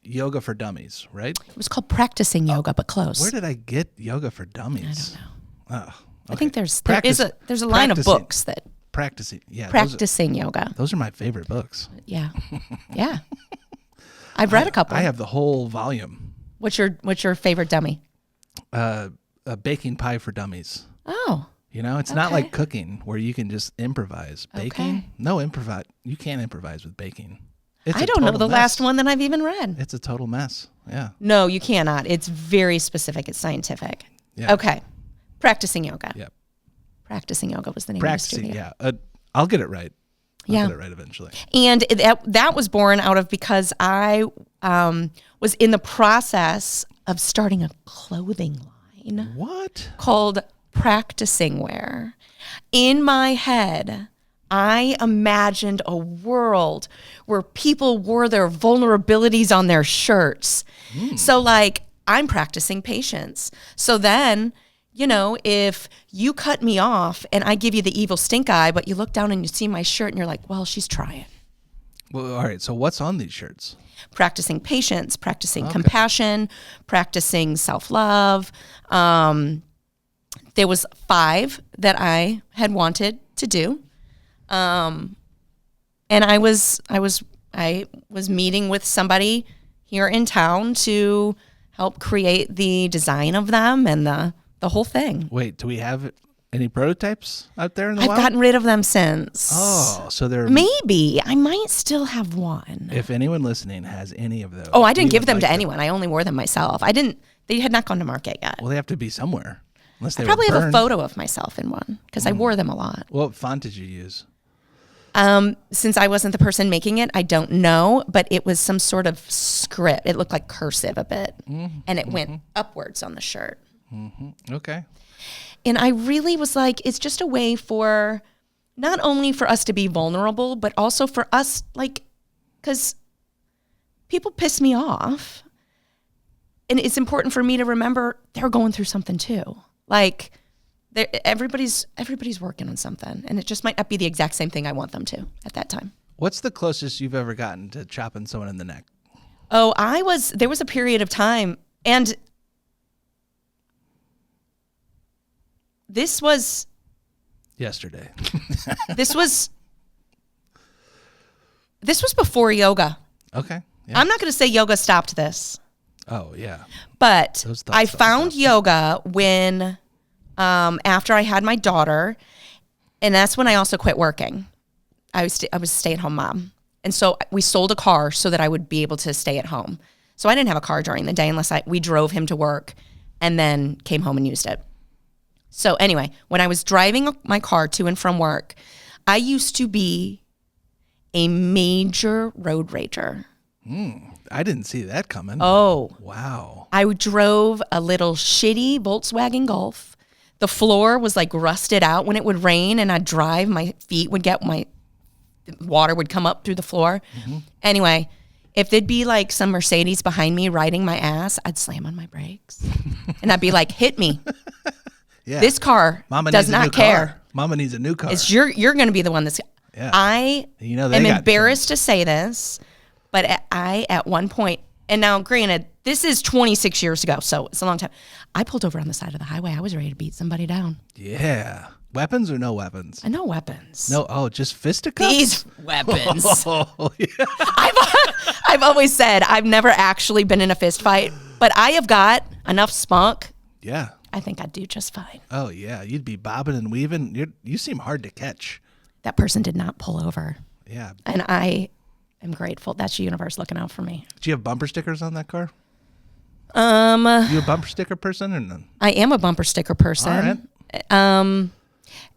Yoga for Dummies, right? It was called Practicing Yoga, but close. Where did I get Yoga for Dummies? I don't know. Oh, okay. I think there's a line of books that practicing. Yeah, practicing yoga. Those are my favorite books. Yeah, yeah. I've read a couple. I have the whole volume. What's your favorite dummy? A baking pie for dummies. Oh. It's not like cooking where you can just improvise. Baking? No, improvise. You can't improvise with baking. I don't know the last one that I've even read. It's a total mess. Yeah. No, you cannot. It's very specific. It's scientific. Yeah. Okay. Practicing yoga. Yep. Practicing yoga was the name Practicing, of the studio. yeah. I'll get it right. I'll Yeah. get it right eventually. And that was born out of because I was in the process of starting a clothing line What? called Practicing Wear. In my head, I imagined a world where people wore their vulnerabilities on their shirts. So like, I'm practicing patience. So then, if you cut me off and I give you the evil stink eye, but you look down and you see my shirt and you're like, well, she's trying. Well, all right. So what's on these shirts? Practicing patience, practicing compassion, practicing self-love. There was 5 that I had wanted to do. And I was meeting with somebody here in town to help create the design of them and the whole thing. Wait, do we have any prototypes out there in the I've wild? gotten rid of them since. Oh, so they're... Maybe. I might still have one. If anyone listening has any of those... Oh, I didn't we give would them like to anyone. I only wore them myself. They had not gone to market yet. Well, they have to be somewhere. Unless they I probably were have a burned. photo of myself in one because I wore them a lot. What font did you use? Since I wasn't the person making it, I don't know, but it was some sort of script. It looked like cursive a bit, and it went upwards on the shirt. Okay. And I really was like, it's just a way for not only for us to be vulnerable, but also for us, like, because people piss me off. And it's important for me to remember they're going through something too. Like, everybody's working on something, and it just might not be the exact same thing I want them to at that time. What's the closest you've ever gotten to chopping someone in the neck? Oh, there was a period of time, and this was Yesterday. this was before yoga. Okay. Yeah. I'm not going to say yoga stopped this, Oh, yeah. but Those thoughts I don't found stop. yoga when after I had my daughter, and that's when I also quit working. I was a stay-at-home mom, and so we sold a car so that I would be able to stay at home. So I didn't have a car during the day unless we drove him to work, and then came home and used it. So anyway, when I was driving my car to and from work, I used to be a major road rager. I didn't see that coming. Oh, Wow. I drove a little shitty Volkswagen Golf. The floor was like rusted out when it would rain, and I'd drive. My feet would water would come up through the floor. Anyway, if there'd be like some Mercedes behind me riding my ass, I'd slam on my brakes. And I'd be like, hit me. Yeah. This car Mama does needs a new not care. car. Mama needs a new car. It's you're going to be the one that's. Yeah. I You know, they am got embarrassed to say this, but at one point, and now granted, this is 26 years ago, so it's a long time. I pulled over on the side of the highway. I was ready to beat somebody down. Yeah. Weapons or no weapons? I know weapons. No. Oh, just fisticuffs? These weapons. Oh, yeah. I've always said I've never actually been in a fist fight, but I have got enough spunk. Yeah. I think I'd do just fine. Oh, yeah. You'd be bobbing and weaving. You seem hard to catch. That person did not pull over, Yeah. and I am grateful. That's the universe looking out for me. Do you have bumper stickers on that car? You a bumper sticker person or none? I am a bumper sticker person. All right.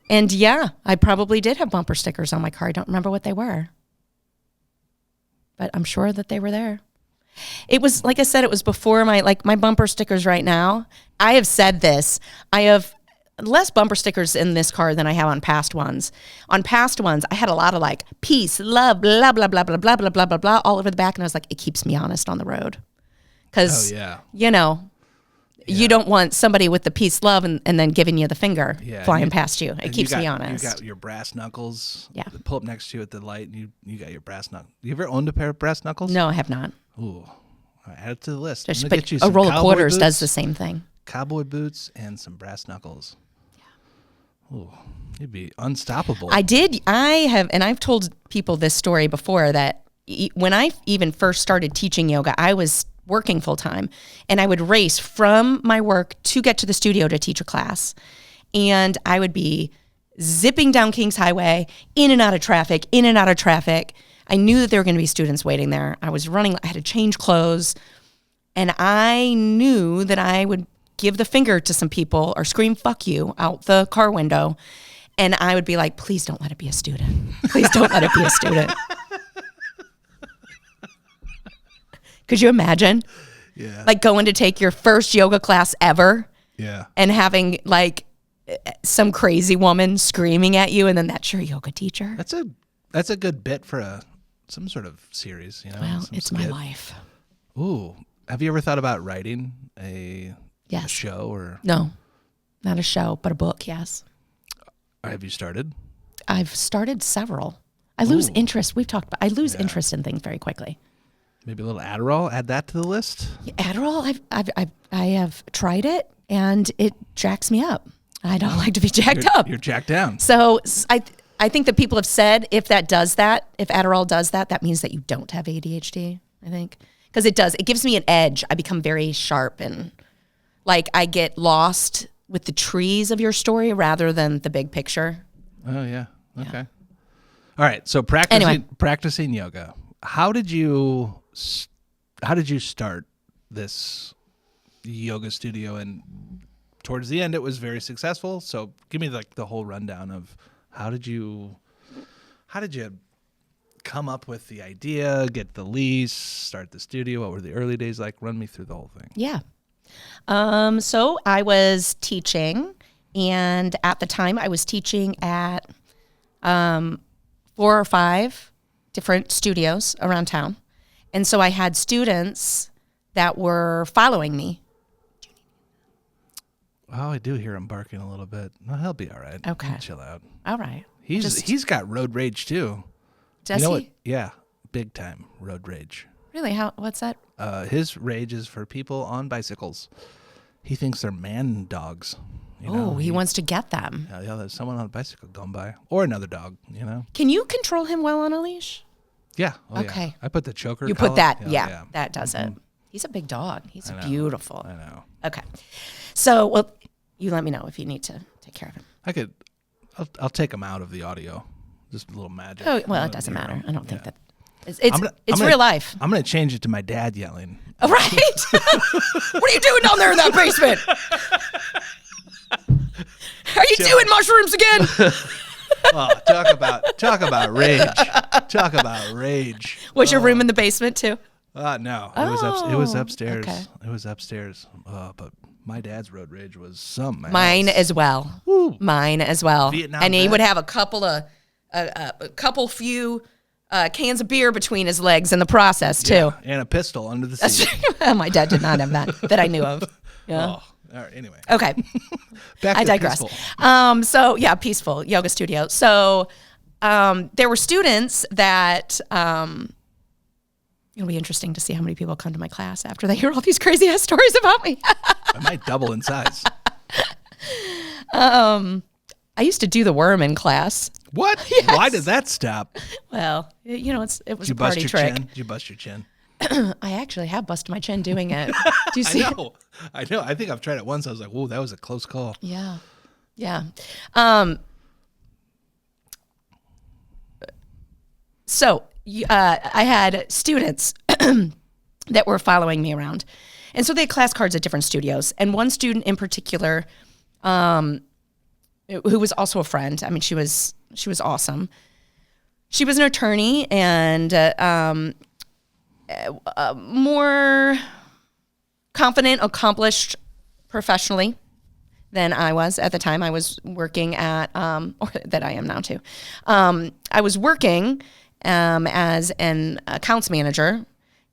And yeah, I probably did have bumper stickers on my car. I don't remember what they were, but I'm sure that they were there. It was, like I said, it was before my bumper stickers right now. I have said this. I have less bumper stickers in this car than I have on past ones. On past ones, I had a lot of like peace, love, blah, blah, blah, blah, blah, blah, blah, blah, blah, all over the back. And I was like, it keeps me honest on the road. Because, Oh, yeah. You don't want somebody with the peace, love, and then giving you the finger Yeah, flying past you. It And keeps you got, me honest. You got your brass knuckles. Yeah. They pull up next to you at the light, and you got your brass knuckles. You ever owned a pair of brass knuckles? No, I have not. Ooh. All right, add it to the list. Just, I'm gonna but get you a some roll of cowboy quarters boots, does the same thing. Cowboy boots and some brass knuckles. Yeah. Ooh. You'd be unstoppable. I have, and I've told people this story before, that when I even first started teaching yoga, I was working full time, and I would race from my work to get to the studio to teach a class. And I would be zipping down Kings Highway, in and out of traffic, in and out of traffic. I knew that there were going to be students waiting there. I was running, I had to change clothes, and I knew that I would give the finger to some people or scream "fuck you" out the car window. And I would be like, please don't let it be a student. Please don't let it be a student. Could you imagine? Yeah. Like going to take your first yoga class ever. Yeah. And having like some crazy woman screaming at you, and then that's your yoga teacher. That's a good bit for some sort of series, you know. Well, some it's skit. my life. Ooh. Have you ever thought about writing a Yes. show or No, not a show, but a book, yes. have you started? I've started several. I lose Ooh. interest. We've talked about, I lose interest in things very quickly. Maybe a little Adderall, add that to the list? Adderall, I have tried it, and it jacks me up. I don't like to be jacked up. You're jacked down. So I think that people have said if Adderall does that, that means that you don't have ADHD, I think. Because it does. It gives me an edge. I become very sharp, and like I get lost with the trees of your story rather than the big picture. Oh, yeah. Okay. All right. So practicing yoga. How did you start this yoga studio? And towards the end, it was very successful. So give me like the whole rundown of how did you come up with the idea, get the lease, start the studio? What were the early days like? Run me through the whole thing. Yeah. So I was teaching, and at the time I was teaching at 4 or 5 different studios around town. And so I had students that were following me. Oh, I do hear him barking a little bit. No, he'll be all right. Okay. He'll chill out. All right. He's got road rage too. Does you know he? What? Yeah, big time road rage. Really? What's that? His rage is for people on bicycles. He thinks they're man dogs. You Oh, know? he wants to get them. Yeah, there's someone on a bicycle going by, or another dog. You know. Can you control him well on a leash? Yeah. Oh, Okay. Yeah. I put the choker. You collar. put that. Yeah, Yeah, that does it. He's a big dog. He's beautiful. I know. Okay. So, well, you let me know if you need to take care of him. I'll take him out of the audio. Just a little magic. Oh, well, it doesn't matter. I don't think that. It's I'm gonna- real life. I'm gonna change it to my dad yelling. Right? What are you doing down there in that basement? Are you doing mushrooms again? Oh, talk about rage. Talk about rage. Was your room in the basement too? No, it was Oh, upstairs. okay. It was upstairs. But my dad's road rage was something. Mine else. as well. Woo. Mine as well. Vietnam and he vet. would have a couple few cans of beer between his legs in the process too. Yeah, and a pistol under the seat. My dad did not have that I knew of. Yeah. Oh, all right. Anyway, Okay. back I to digress. peaceful. So yeah, peaceful yoga studio. So there were students that it'll be interesting to see how many people come to my class after they hear all these crazy ass stories about me. I might double in size. I used to do the worm in class. What? Yes. Why did that stop? Well, it was Did a you bust party your trick. chin? Did you bust your chin? I actually have busted my chin doing it. Do you see? I know. I think I've tried it once. I was like, whoa, that was a close call. Yeah. Yeah. So I had students that were following me around. And so they had class cards at different studios. And one student in particular, who was also a friend, I mean, she was awesome. She was an attorney and more confident, accomplished professionally than I was at the time. I was working at, or that I am now too. I was working as an accounts manager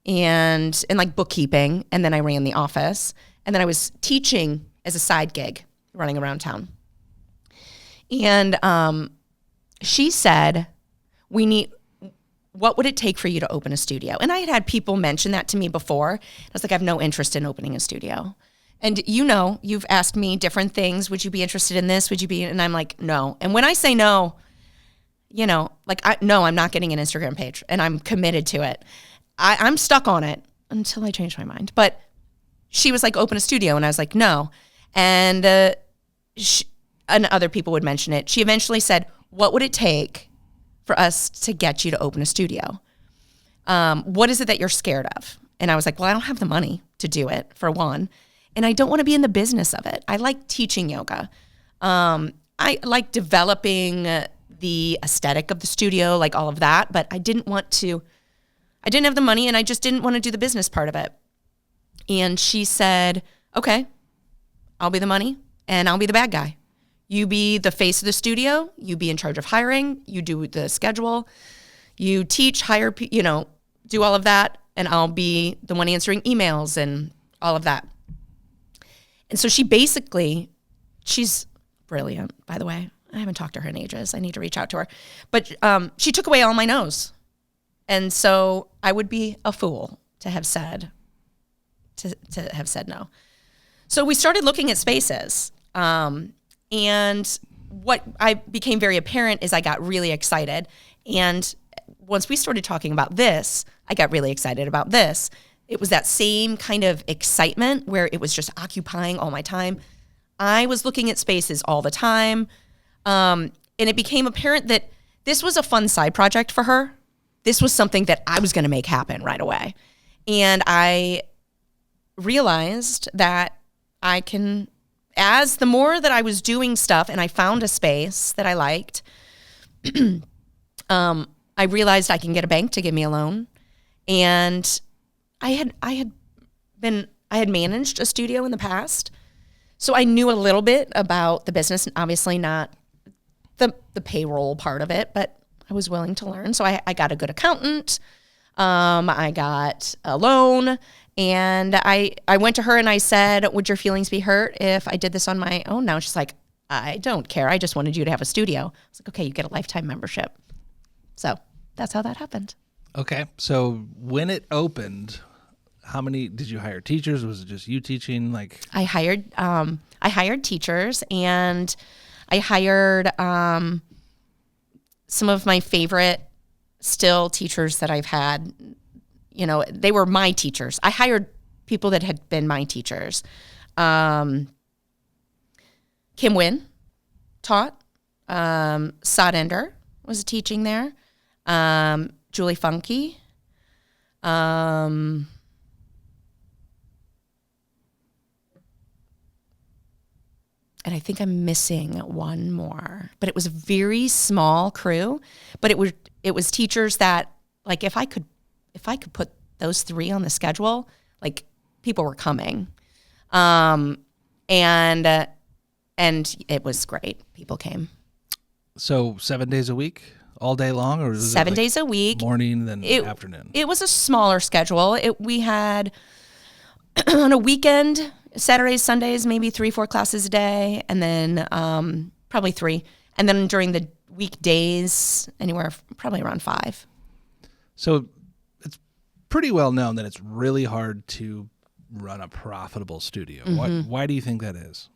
and in like bookkeeping, and then I ran the office, and then I was teaching as a side gig, running around town. And she said, what would it take for you to open a studio? And I had people mention that to me before. I was like, I have no interest in opening a studio. And you've asked me different things. Would you be interested in this? And I'm like, no. And when I say no, I'm not getting an Instagram page, and I'm committed to it. I'm stuck on it until I change my mind. But she was like, open a studio. And I was like, no. And, and other people would mention it. She eventually said, what would it take for us to get you to open a studio? What is it that you're scared of? And I was like, well, I don't have the money to do it, for one. And I don't want to be in the business of it. I like teaching yoga. I like developing the aesthetic of the studio, like all of that. But I didn't have the money, and I just didn't want to do the business part of it. And she said, okay, I'll be the money and I'll be the bad guy. You be the face of the studio. You be in charge of hiring. You do the schedule. You teach, hire, do all of that. And I'll be the one answering emails and all of that. And so she's brilliant, by the way. I haven't talked to her in ages. I need to reach out to her. But she took away all my no's. And so I would be a fool to have said no. So we started looking at spaces. And what I became very apparent is I got really excited. And once we started talking about this, I got really excited about this. It was that same kind of excitement where it was just occupying all my time. I was looking at spaces all the time. And it became apparent that this was a fun side project for her. This was something that I was going to make happen right away. And I realized that as the more that I was doing stuff and I found a space that I liked, I realized I can get a bank to give me a loan. And I had managed a studio in the past. So I knew a little bit about the business, and obviously not the payroll part of it, but I was willing to learn. So I got a good accountant. I got a loan, and I went to her and I said, would your feelings be hurt if I did this on my own now? She's like, I don't care. I just wanted you to have a studio. I was like, okay, you get a lifetime membership. So that's how that happened. Okay. So when it opened, how many did you hire teachers? Was it just you teaching? I hired teachers, and I hired some of my favorite still teachers that I've had. They were my teachers. I hired people that had been my teachers. Kim Wynn taught. Sodender was teaching there. Julie Funky. And I think I'm missing one more, but it was a very small crew. But it was teachers that, like, if I could put those three on the schedule, like, people were coming, and it was great. People came. So 7 days a week, all day long, or was 7 days a week, morning then afternoon? It was a smaller schedule. We had on a weekend, Saturdays, Sundays, maybe 3-4 classes a day, and then probably 3. And then during the weekdays, anywhere probably around 5. So it's pretty well known that it's really hard to run a profitable studio. Mm-hmm. Why do you think that is?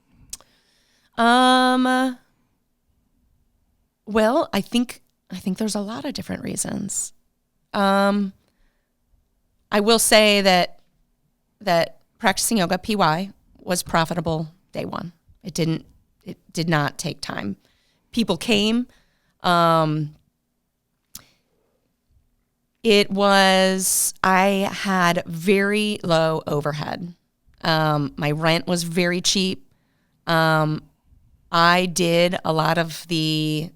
Well, I think there's a lot of different reasons. I will say that practicing yoga, PY, was profitable day one. It did not take time. People came. I had very low overhead. My rent was very cheap. I did a lot of the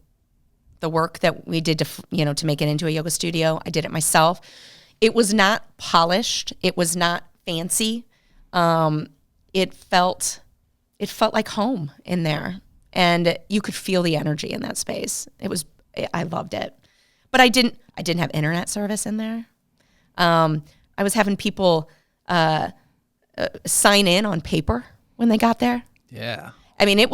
work that we did to make it into a yoga studio. I did it myself. It was not polished. It was not fancy. It felt like home in there, and you could feel the energy in that space. I loved it, but I didn't have internet service in there. I was having people sign in on paper when they got there. Yeah. I mean, I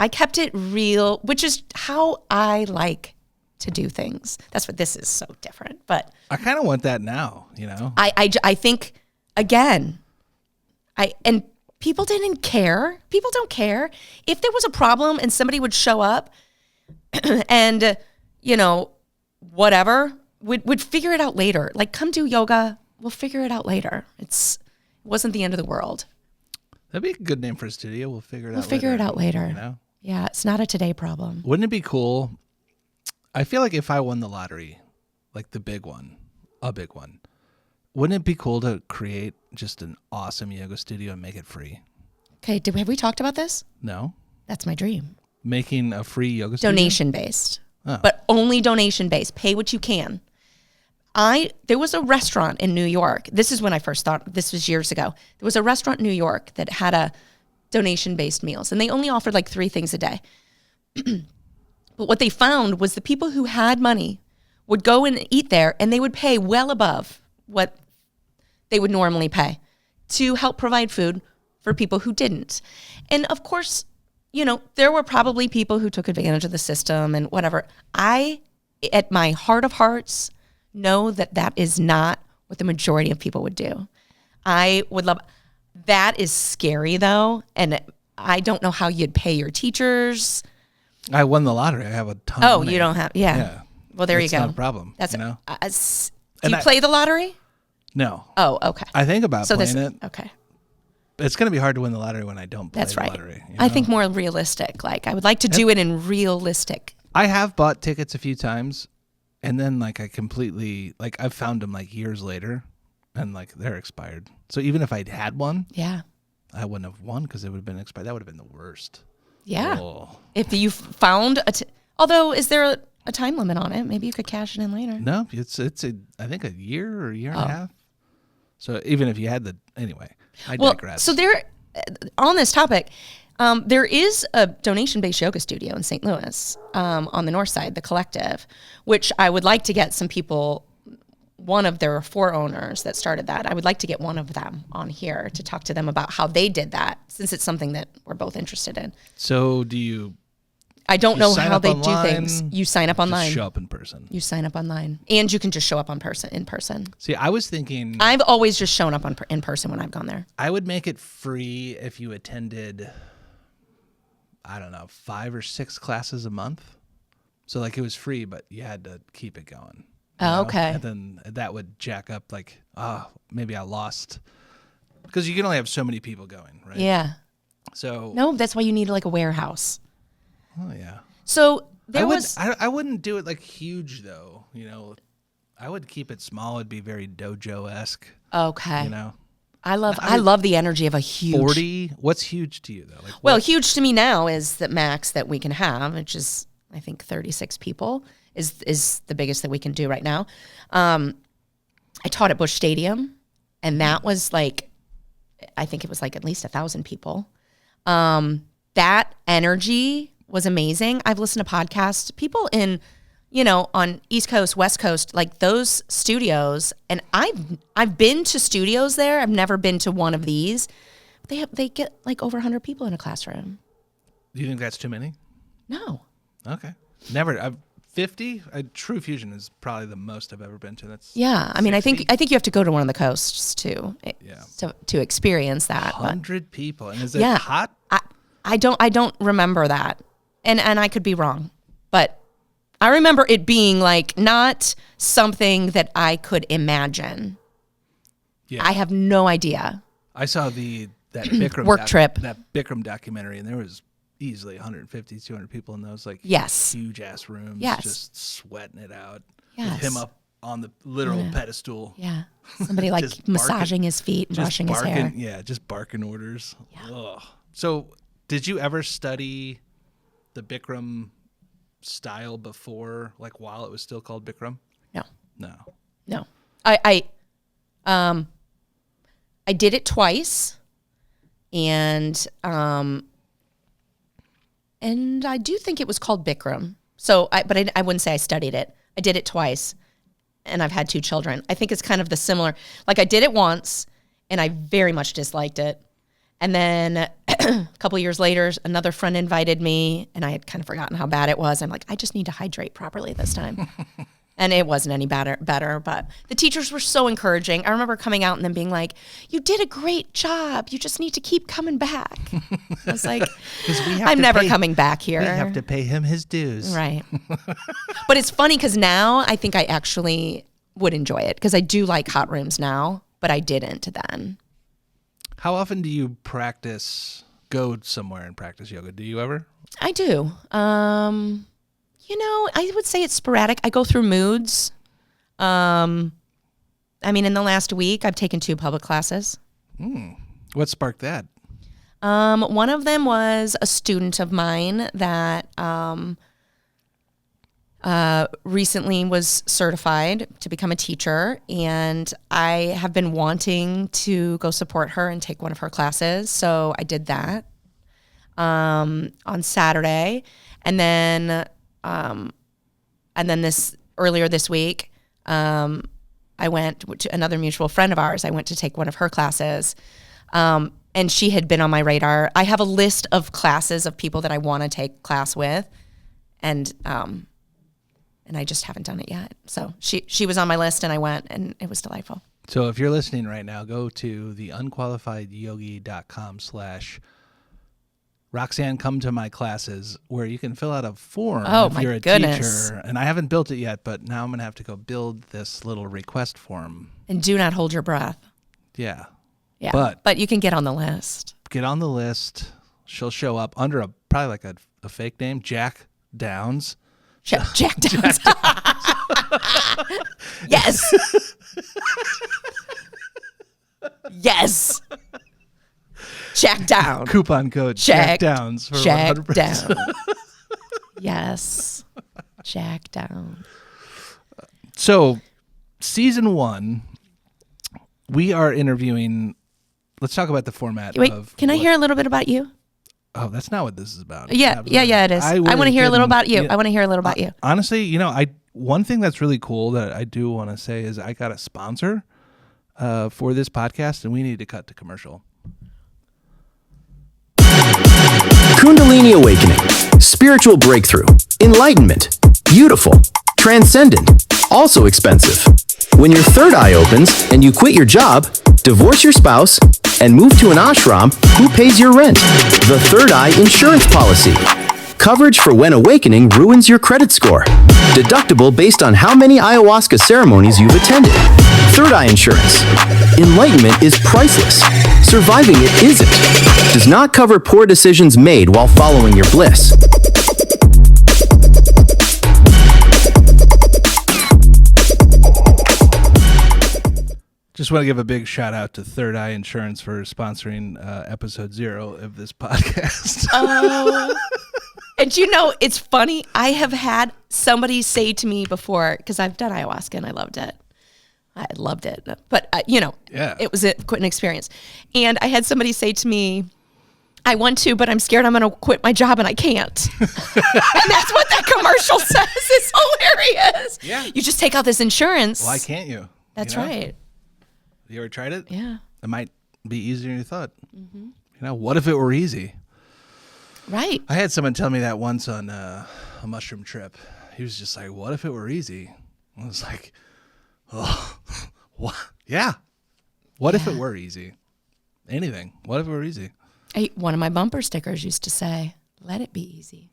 kept it real, which is how I like to do things. That's what this is so different, but I kind of want that now, I think, again, and people didn't care. People don't care. If there was a problem and somebody would show up and whatever, would figure it out later. Like, come do yoga. We'll figure it out later. It wasn't the end of the world. That'd be a good name for a studio. We'll figure it out later. You know? Yeah, it's not a today problem. Wouldn't it be cool? I feel like if I won the lottery, like the big one, a big one, wouldn't it be cool to create just an awesome yoga studio and make it free? Okay, have we talked about this? No. That's my dream. Making a free yoga studio? Donation-based. Oh. But only donation-based. Pay what you can. There was a restaurant in New York. This is when I first thought, this was years ago. There was a restaurant in New York that had a donation-based meals, and they only offered like 3 things a day. But what they found was the people who had money would go and eat there, and they would pay well above what they would normally pay to help provide food for people who didn't. And of course, there were probably people who took advantage of the system and whatever. I, at my heart of hearts, know that is not what the majority of people would do. I would love, that is scary though. And I don't know how you'd pay your teachers. I won the lottery. I have a ton of money. You don't have, yeah. Well, there you go. That's not a problem. That's, do you play the lottery? No. Oh, okay. I think about playing it. Okay. It's going to be hard to win the lottery when I don't play That's the right. lottery. I think more realistic. Like, I would like to do it in realistic. I have bought tickets a few times, and then like I completely, like I've found them like years later, and like they're expired. So even if I'd had one, yeah, I wouldn't have won because it would have been expired. That would have been the worst. Yeah. Oh. If you found although, is there a time limit on it? Maybe you could cash it in later. No, it's I think a year or a year and a half. So even if you had anyway, I digress. So on this topic, there is a donation-based yoga studio in St. Louis on the north side, the Collective, which I would like to get some people. One of their 4 owners that started that, I would like to get one of them on here to talk to them about how they did that, since it's something that we're both interested in. So I don't know how they do things. You sign up online. Just show up in person. You sign up online. And you can just show up in person. See, I was thinking... I've always just shown up in person when I've gone there. I would make it free if you attended, I don't know, 5 or 6 classes a month. So like it was free, but you had to keep it going. Oh, okay. And then that would jack up like, maybe I lost. Because you can only have so many people going, right? Yeah. So... No, that's why you need like a warehouse. Oh, yeah. So I wouldn't do it like huge though. I would keep it small. It'd be very dojo-esque. Okay. I love the energy of a huge 40. What's huge to you though? Well, huge to me now is the max that we can have, which is I think 36 people is the biggest that we can do right now. I taught at Busch Stadium, and that was like, I think it was like at least 1,000 people. That energy was amazing. I've listened to podcasts, people in, on East Coast, West Coast, like those studios, and I've been to studios there. I've never been to one of these. They get like over 100 people in a classroom. Do you think that's too many? No. Okay. Never. 50. True Fusion is probably the most I've ever been to. That's I mean, 60. I think you have to go to one of the coasts too, to experience that. 100 people, and is it hot? I don't remember that, and I could be wrong, but I remember it being like not something that I could imagine. Yeah. I have no idea. I saw that Bikram work trip, that Bikram documentary, and there was easily 150, 200 people in those huge ass rooms, just sweating it out. Yes. With him up on the literal pedestal. Yeah. Somebody like massaging his feet and brushing his hair. Yeah, just barking orders. Yeah. Ugh. So did you ever study the Bikram style before, like while it was still called Bikram? No. I did it twice, and I do think it was called Bikram. So, but I wouldn't say I studied it. I did it twice, and I've had 2 children. I think it's kind of the similar. Like I did it once, and I very much disliked it. And then a couple of years later, another friend invited me, and I had kind of forgotten how bad it was. I'm like, I just need to hydrate properly this time. And it wasn't any better, but the teachers were so encouraging. I remember coming out and them being like, "You did a great job. You just need to keep coming back." I was like, I'm never coming back here. We have to pay him his dues. Right. But it's funny because now I think I actually would enjoy it because I do like hot rooms now, but I didn't then. How often do you go somewhere and practice yoga? Do you ever? I do. I would say it's sporadic. I go through moods. In the last week, I've taken 2 public classes. What sparked that? One of them was a student of mine that recently was certified to become a teacher, and I have been wanting to go support her and take one of her classes, so I did that on Saturday, and then earlier this week, I went to another mutual friend of ours. I went to take one of her classes, and she had been on my radar. I have a list of classes of people that I want to take class with, and I just haven't done it yet. So she was on my list, and I went, and it was delightful. So if you're listening right now, go to the unqualifiedyogi.com/ Roxanne, come to my classes, where you can fill out a form if you're a teacher. And I haven't built it yet, but now I'm going to have to go build this little request form. And do not hold your breath. Yeah. Yeah. But you can get on the list. Get on the list. She'll show up under probably like a fake name, Jack Downs. Jack Downs. Yes. Yes. Jack Down. Coupon code Jack Downs for Jack 100%. Down. Yes. Jack Down. So, season 1, we are interviewing. Let's talk about the format. Wait, can I hear a little bit about you? Oh, that's not what this is about. Yeah, it is. I want to hear a little about you. I want to hear a little about you. Honestly, one thing that's really cool that I do want to say is I got a sponsor for this podcast, and we need to cut to commercial. Kundalini awakening, spiritual breakthrough, enlightenment, beautiful, transcendent, also expensive. When your third eye opens and you quit your job, divorce your spouse, and move to an ashram, who pays your rent? The Third Eye Insurance Policy. Coverage for when awakening ruins your credit score. Deductible based on how many ayahuasca ceremonies you've attended. Third Eye Insurance. Enlightenment is priceless. Surviving it isn't. Does not cover poor decisions made while following your bliss. Just want to give a big shout out to Third Eye Insurance for sponsoring episode 0 of this podcast. And it's funny. I have had somebody say to me before, because I've done ayahuasca and I loved it. But, It was quite an experience. And I had somebody say to me, I want to, but I'm scared I'm going to quit my job and I can't. And that's what that commercial says. It's hilarious. Yeah. You just take out this insurance. Why can't you? That's right. You ever tried it? Yeah. It might be easier than you thought. Mm-hmm. What if it were easy? Right. I had someone tell me that once on a mushroom trip. He was just like, what if it were easy? I was like, oh, what? Yeah. What if it were easy? Anything. What if it were easy? One of my bumper stickers used to say, let it be easy.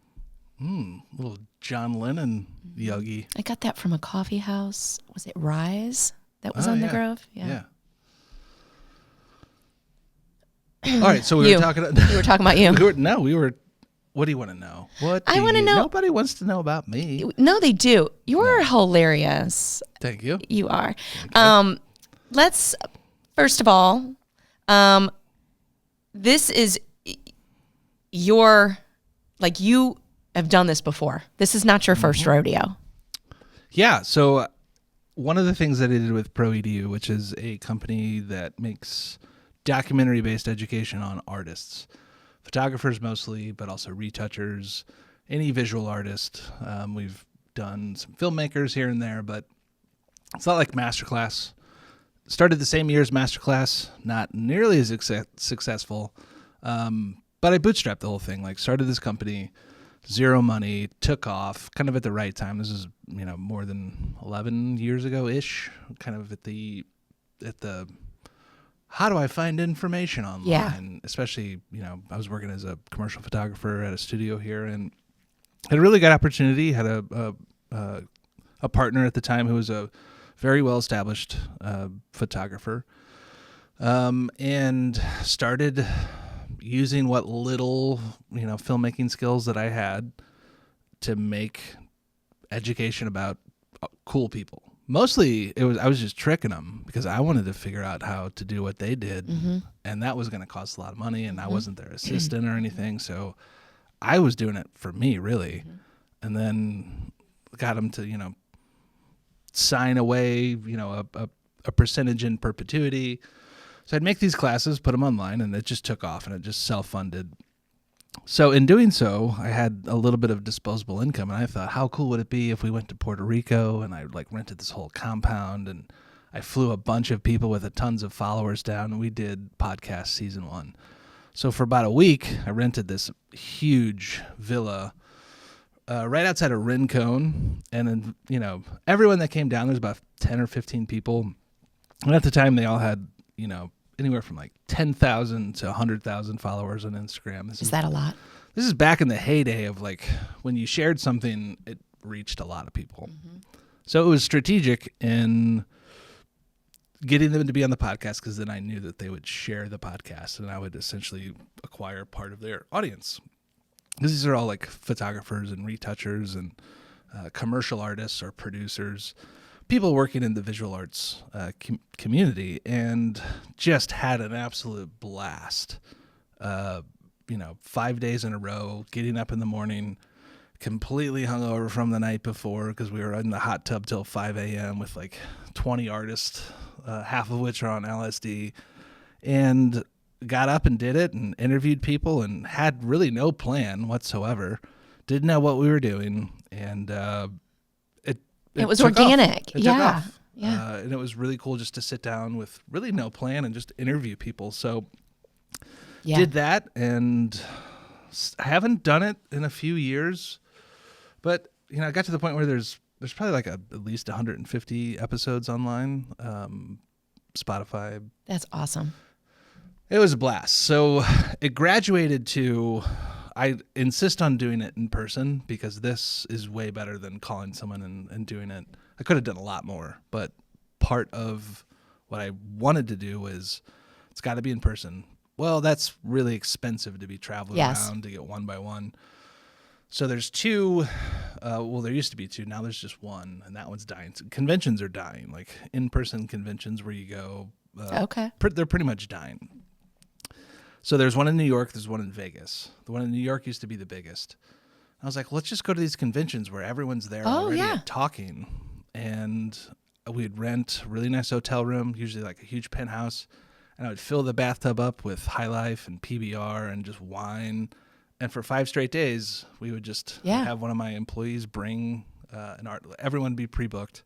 Little John Lennon yogi. I got that from a coffee house. Was it Rise that was on the Grove? Yeah. All right, so we were talking. We were talking about you. We were. What do you want to know? I want to know. Nobody wants to know about me. No, they do. You're hilarious. Thank you. You are. Let's first of all, this is you have done this before. This is not your first rodeo. Yeah. So one of the things that I did with ProEDU, which is a company that makes documentary-based education on artists, photographers mostly, but also retouchers, any visual artist. We've done some filmmakers here and there, but it's not like Masterclass. Started the same year as Masterclass, not nearly as successful, but I bootstrapped the whole thing. Started this company, zero money, took off kind of at the right time. This is, more than 11 years ago ish, kind of at the how do I find information online? Yeah. Especially, I was working as a commercial photographer at a studio here and had a really good opportunity, had a partner at the time who was a very well-established photographer, and started using what little, filmmaking skills that I had to make education about cool people. Mostly I was just tricking them because I wanted to figure out how to do what they did, and that was going to cost a lot of money, and I wasn't their assistant or anything, so I was doing it for me, really, and then got them to, sign away, a percentage in perpetuity. So I'd make these classes, put them online, and it just took off, and it just self-funded. So in doing so, I had a little bit of disposable income, and I thought, how cool would it be if we went to Puerto Rico, and I rented this whole compound, and I flew a bunch of people with tons of followers down, and we did podcast season 1. So for about a week, I rented this huge villa right outside of Rincon, and then, everyone that came down, there was about 10 or 15 people, and at the time they all had, anywhere from 10,000 to 100,000 followers on Instagram. Is that a lot? This is back in the heyday of when you shared something, it reached a lot of people. So it was strategic in getting them to be on the podcast because then I knew that they would share the podcast and I would essentially acquire part of their audience. Because these are all photographers and retouchers and commercial artists or producers, people working in the visual arts community, and just had an absolute blast. 5 days in a row, getting up in the morning, completely hungover from the night before because we were in the hot tub till 5 a.m. with 20 artists, half of which are on LSD, and got up and did it and interviewed people and had really no plan whatsoever. Didn't know what we were doing, and it was organic. It took off. And it was really cool just to sit down with really no plan and just interview people. So did that, and I haven't done it in a few years, but I got to the point where there's probably at least 150 episodes online, Spotify. That's awesome. It was a blast. So it graduated to, I insist on doing it in person because this is way better than calling someone and doing it. I could have done a lot more, but part of what I wanted to do was it's got to be in person. Well, that's really expensive to be traveling around to get one by one. So there's two, there used to be two, now there's just one, and that one's dying. So conventions are dying, in-person conventions where you go. They're pretty much dying. So there's one in New York, there's one in Vegas. The one in New York used to be the biggest. I was like, let's just go to these conventions where everyone's there already talking. And we'd rent a really nice hotel room, usually a huge penthouse. And I would fill the bathtub up with High Life and PBR and just wine. And for 5 straight days, we would just have one of my employees bring an art. Everyone would be pre-booked.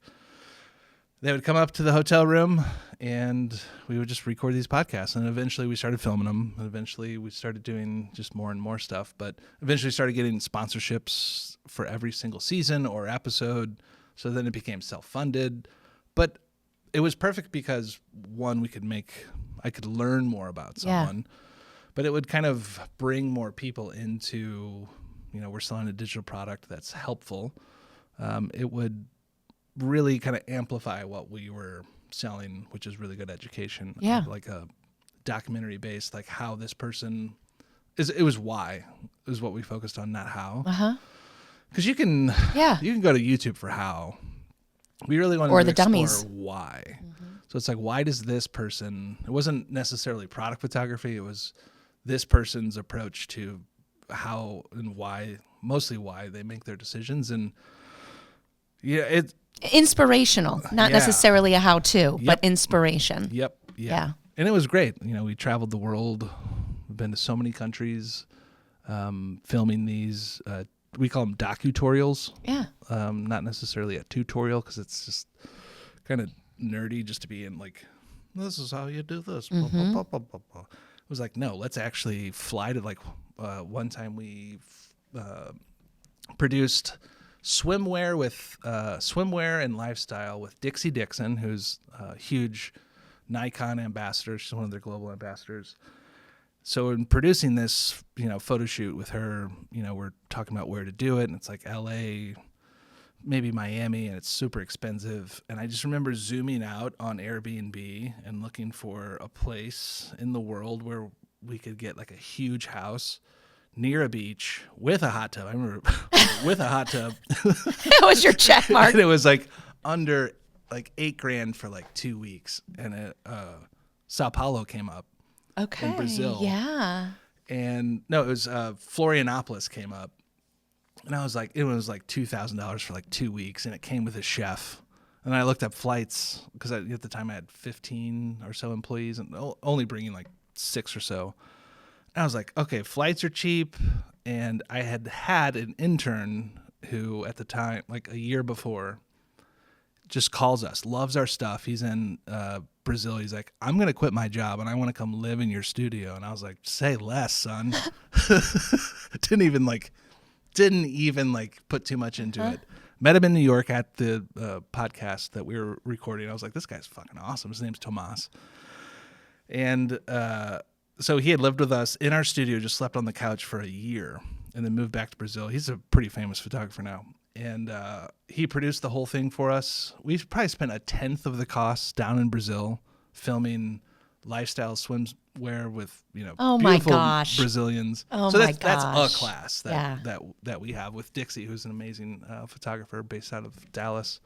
They would come up to the hotel room, and we would just record these podcasts. And eventually we started filming them. And eventually we started doing just more and more stuff. But eventually started getting sponsorships for every single season or episode. So then it became self-funded. But it was perfect because, one, I could learn more about someone. But it would kind of bring more people into, we're selling a digital product that's helpful. It would really kind of amplify what we were selling, which is really good education. Like a documentary based, how this person it was why. It was what we focused on, not how. Because you can go to YouTube for how. We really wanted to explore dummies. Why. So it's why does this person, it wasn't necessarily product photography, it was this person's approach to how and why, mostly why they make their decisions. And inspirational, not necessarily a how-to, but inspiration. Yeah. And it was great. We traveled the world. We've been to so many countries, filming these. We call them docutorials. Not necessarily a tutorial because it's just kind of nerdy just to be in this is how you do this. Blah, blah, blah, blah, blah. It was no, let's actually fly to one time we produced swimwear and lifestyle with Dixie Dixon, who's a huge Nikon ambassador. She's one of their global ambassadors. So in producing this, photo shoot with her, we're talking about where to do it, and it's like LA, maybe Miami, and it's super expensive. And I just remember zooming out on Airbnb and looking for a place in the world where we could get like a huge house near a beach with a hot tub. I remember with a hot tub. That was your check mark. And it was like under like $8,000 for like 2 weeks. And Sao Paulo came up. Okay. In Brazil. Yeah. And no, it was Florianopolis came up. And I was like, it was like $2,000 for like 2 weeks. And it came with a chef. And I looked up flights because at the time I had 15 or so employees and only bringing like 6 or so. I was like, okay, flights are cheap. And I had an intern who at the time, like a year before, just calls us, loves our stuff. He's in Brazil. He's like, I'm going to quit my job and I want to come live in your studio. And I was like, say less, son. Didn't even put too much into it. Met him in New York at the podcast that we were recording. I was like, this guy's fucking awesome. His name's Tomas. And so he had lived with us in our studio, just slept on the couch for a year, and then moved back to Brazil. He's a pretty famous photographer now. And he produced the whole thing for us. We probably spent 1/10 of the costs down in Brazil filming lifestyle swimwear with, Oh my beautiful gosh. Brazilians. Oh so my that's gosh. a class that we have with Dixie, who's an amazing photographer based out of Dallas.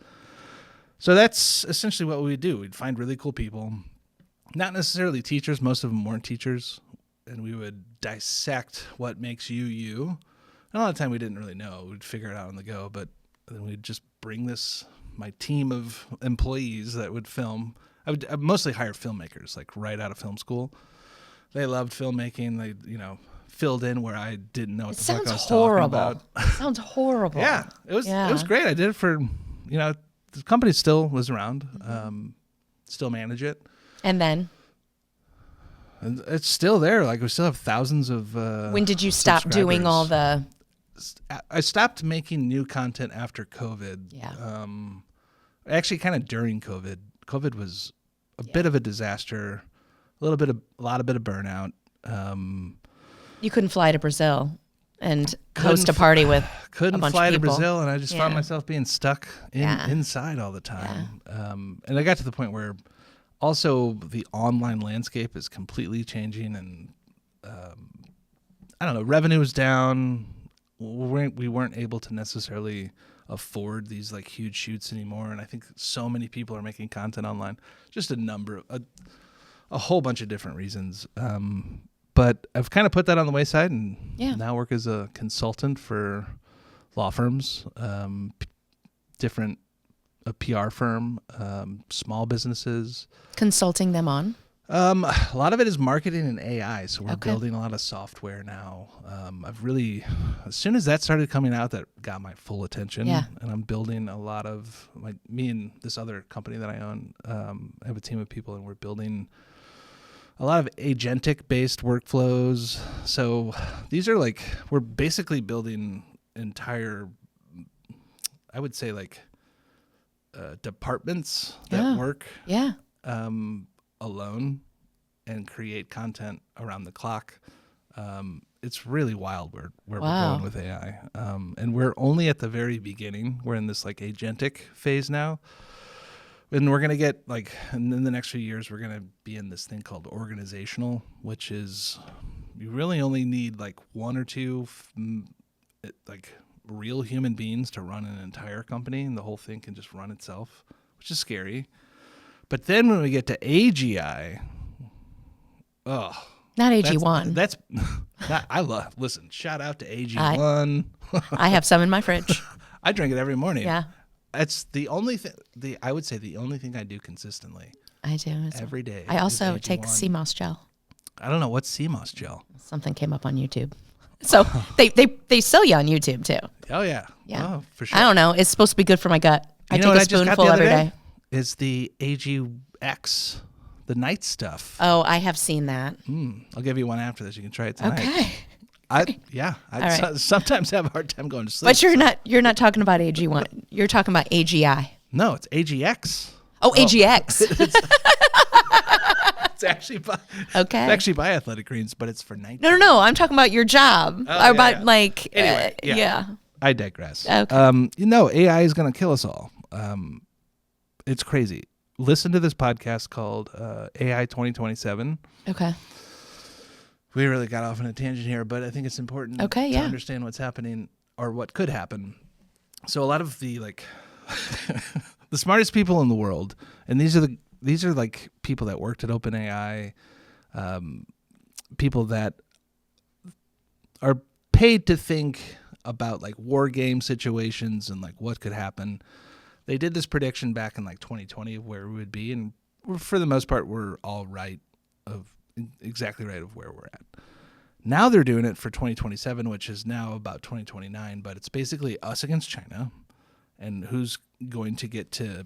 So that's essentially what we do. We'd find really cool people. Not necessarily teachers. Most of them weren't teachers. And we would dissect what makes you, you. And a lot of the time we didn't really know. We'd figure it out on the go. But then we'd just bring my team of employees that would film. I'd mostly hire filmmakers, like right out of film school. They loved filmmaking. They, filled in where I didn't know what the fuck I was talking about. Sounds horrible. Yeah. It was great. I did it for, the company still was around. Still manage it. And then? And it's still there. Like we still have thousands of when did you stop doing all the... I stopped making new content after COVID. Yeah. Actually kind of during COVID. COVID was a bit of a disaster. A lot of burnout. You couldn't fly to Brazil and host a party with couldn't a bunch fly of to people. Brazil, and I just found myself being stuck inside all the time. And I got to the point where also the online landscape is completely changing, and I don't know, revenue is down. We weren't able to necessarily afford these like huge shoots anymore, and I think so many people are making content online. Just a whole bunch of different reasons. But I've kind of put that on the wayside, and now work as a consultant for law firms, a PR firm, small businesses. Consulting them on? A lot of it is marketing and AI. So we're building a lot of software now. As soon as that started coming out, that got my full attention. Yeah. And I'm building a lot of, me and this other company that I own, I have a team of people, and we're building a lot of agentic-based workflows. So these are we're basically building entire, I would say departments that work alone and create content around the clock. It's really wild where we're going with AI. And we're only at the very beginning. We're in this agentic phase now. And we're going to get and in the next few years, we're going to be in this thing called organizational, which is you really only need one or two real human beings to run an entire company, and the whole thing can just run itself, which is scary. But then when we get to AGI, not AG1. That's listen, shout out to AG1. I have some in my fridge. I drink it every morning. Yeah. It's the only thing, I would say the only thing I do consistently. I do. Every day. I also take sea moss gel. I don't know what's sea moss gel. Something came up on YouTube. So they sell you on YouTube too. Oh yeah. Yeah. Oh, for sure. I don't know. It's supposed to be good for my gut. I take a spoonful every day. It's the AGX, the night stuff. Oh, I have seen that. I'll give you one after this. You can try it tonight. Okay. I sometimes have a hard time going to sleep. But you're not talking about AG1. You're talking about AGI. No, it's AGX. Oh, AGX. It's actually by, okay. It's actually by Athletic Greens, but it's for night. No. I'm talking about your job. Oh, about anyway, yeah. I digress. Okay. AI is going to kill us all. It's crazy. Listen to this podcast called AI 2027. Okay. We really got off on a tangent here, but I think it's important to understand what's happening or what could happen. So a lot of the the smartest people in the world, and these are like people that worked at OpenAI, people that are paid to think about like war game situations and like what could happen. They did this prediction back in like 2020 of where we would be, and for the most part, we're all exactly right of where we're at. Now they're doing it for 2027, which is now about 2029, but it's basically us against China, and who's going to get to,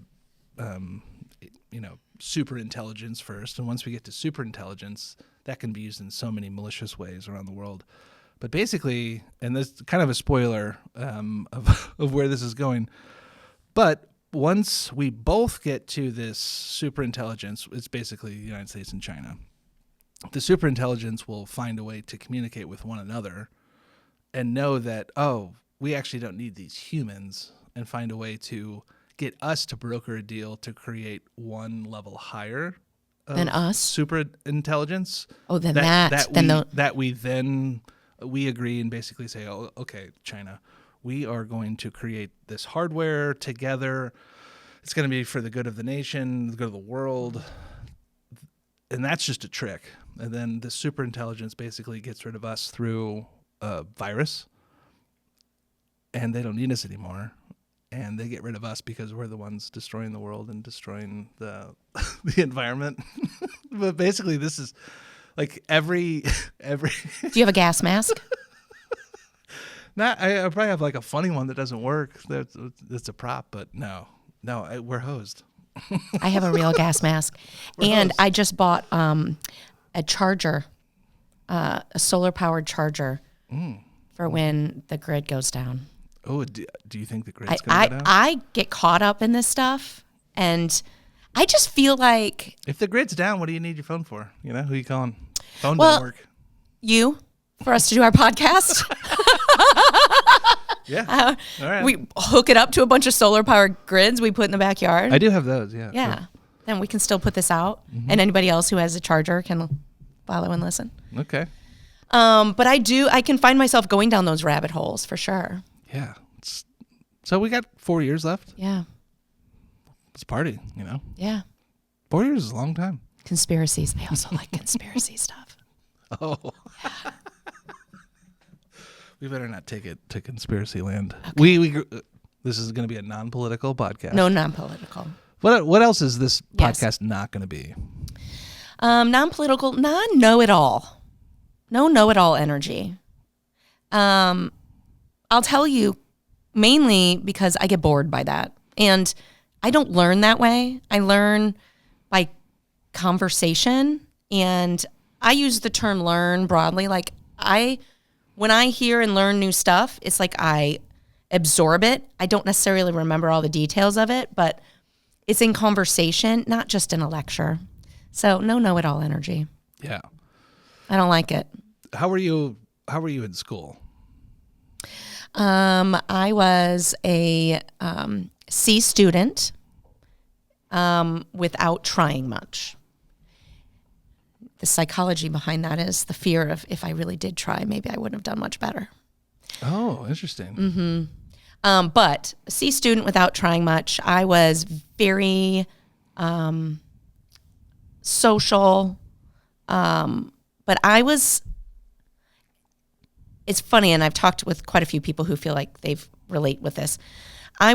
super intelligence first. And once we get to super intelligence, that can be used in so many malicious ways around the world. But basically, and this is kind of a spoiler of where this is going, but once we both get to this super intelligence, it's basically the United States and China. The super intelligence will find a way to communicate with one another and know that, we actually don't need these humans, and find a way to get us to broker a deal to create one level higher than us super intelligence. Oh, then we agree and basically say, oh, okay, China, we are going to create this hardware together. It's going to be for the good of the nation, the good of the world. And that's just a trick. And then the super intelligence basically gets rid of us through a virus, and they don't need us anymore. And they get rid of us because we're the ones destroying the world and destroying the environment. But basically, this is like every. Do you have a gas mask? I probably have like a funny one that doesn't work. That's a prop, but no, we're hosed. I have a real gas mask, and I just bought a charger, a solar powered charger for when the grid goes down. Oh, do you think the grid's going to go down? I get caught up in this stuff, and I just feel like if the grid's down, what do you need your phone for? You know, who you calling? Phone doesn't work. You, for us to do our podcast. Yeah. All right. We hook it up to a bunch of solar powered grids we put in the backyard. I do have those, yeah. Yeah. Sure. Then we can still put this out, and anybody else who has a charger can follow and listen. Okay. But I can find myself going down those rabbit holes for sure. Yeah. So we got 4 years left. Yeah. Let's party, you know? Yeah. 4 years is a long time. Conspiracies. I also like conspiracy stuff. Oh. Yeah. We better not take it to conspiracy land. Okay. This is going to be a non-political podcast. No, non-political. What else is this podcast not going to be? Non-political, non-know-it-all. No know-it-all energy. I'll tell you, mainly because I get bored by that. And I don't learn that way. I learn by conversation. And I use the term learn broadly. Like when I hear and learn new stuff, it's like I absorb it. I don't necessarily remember all the details of it, but it's in conversation, not just in a lecture. So no know-it-all energy. Yeah. I don't like it. How were you in school? I was a C student without trying much. The psychology behind that is the fear of if I really did try, maybe I wouldn't have done much better. Oh, interesting. But a C student without trying much. I was very social, but it's funny, and I've talked with quite a few people who feel like they've relate with this. I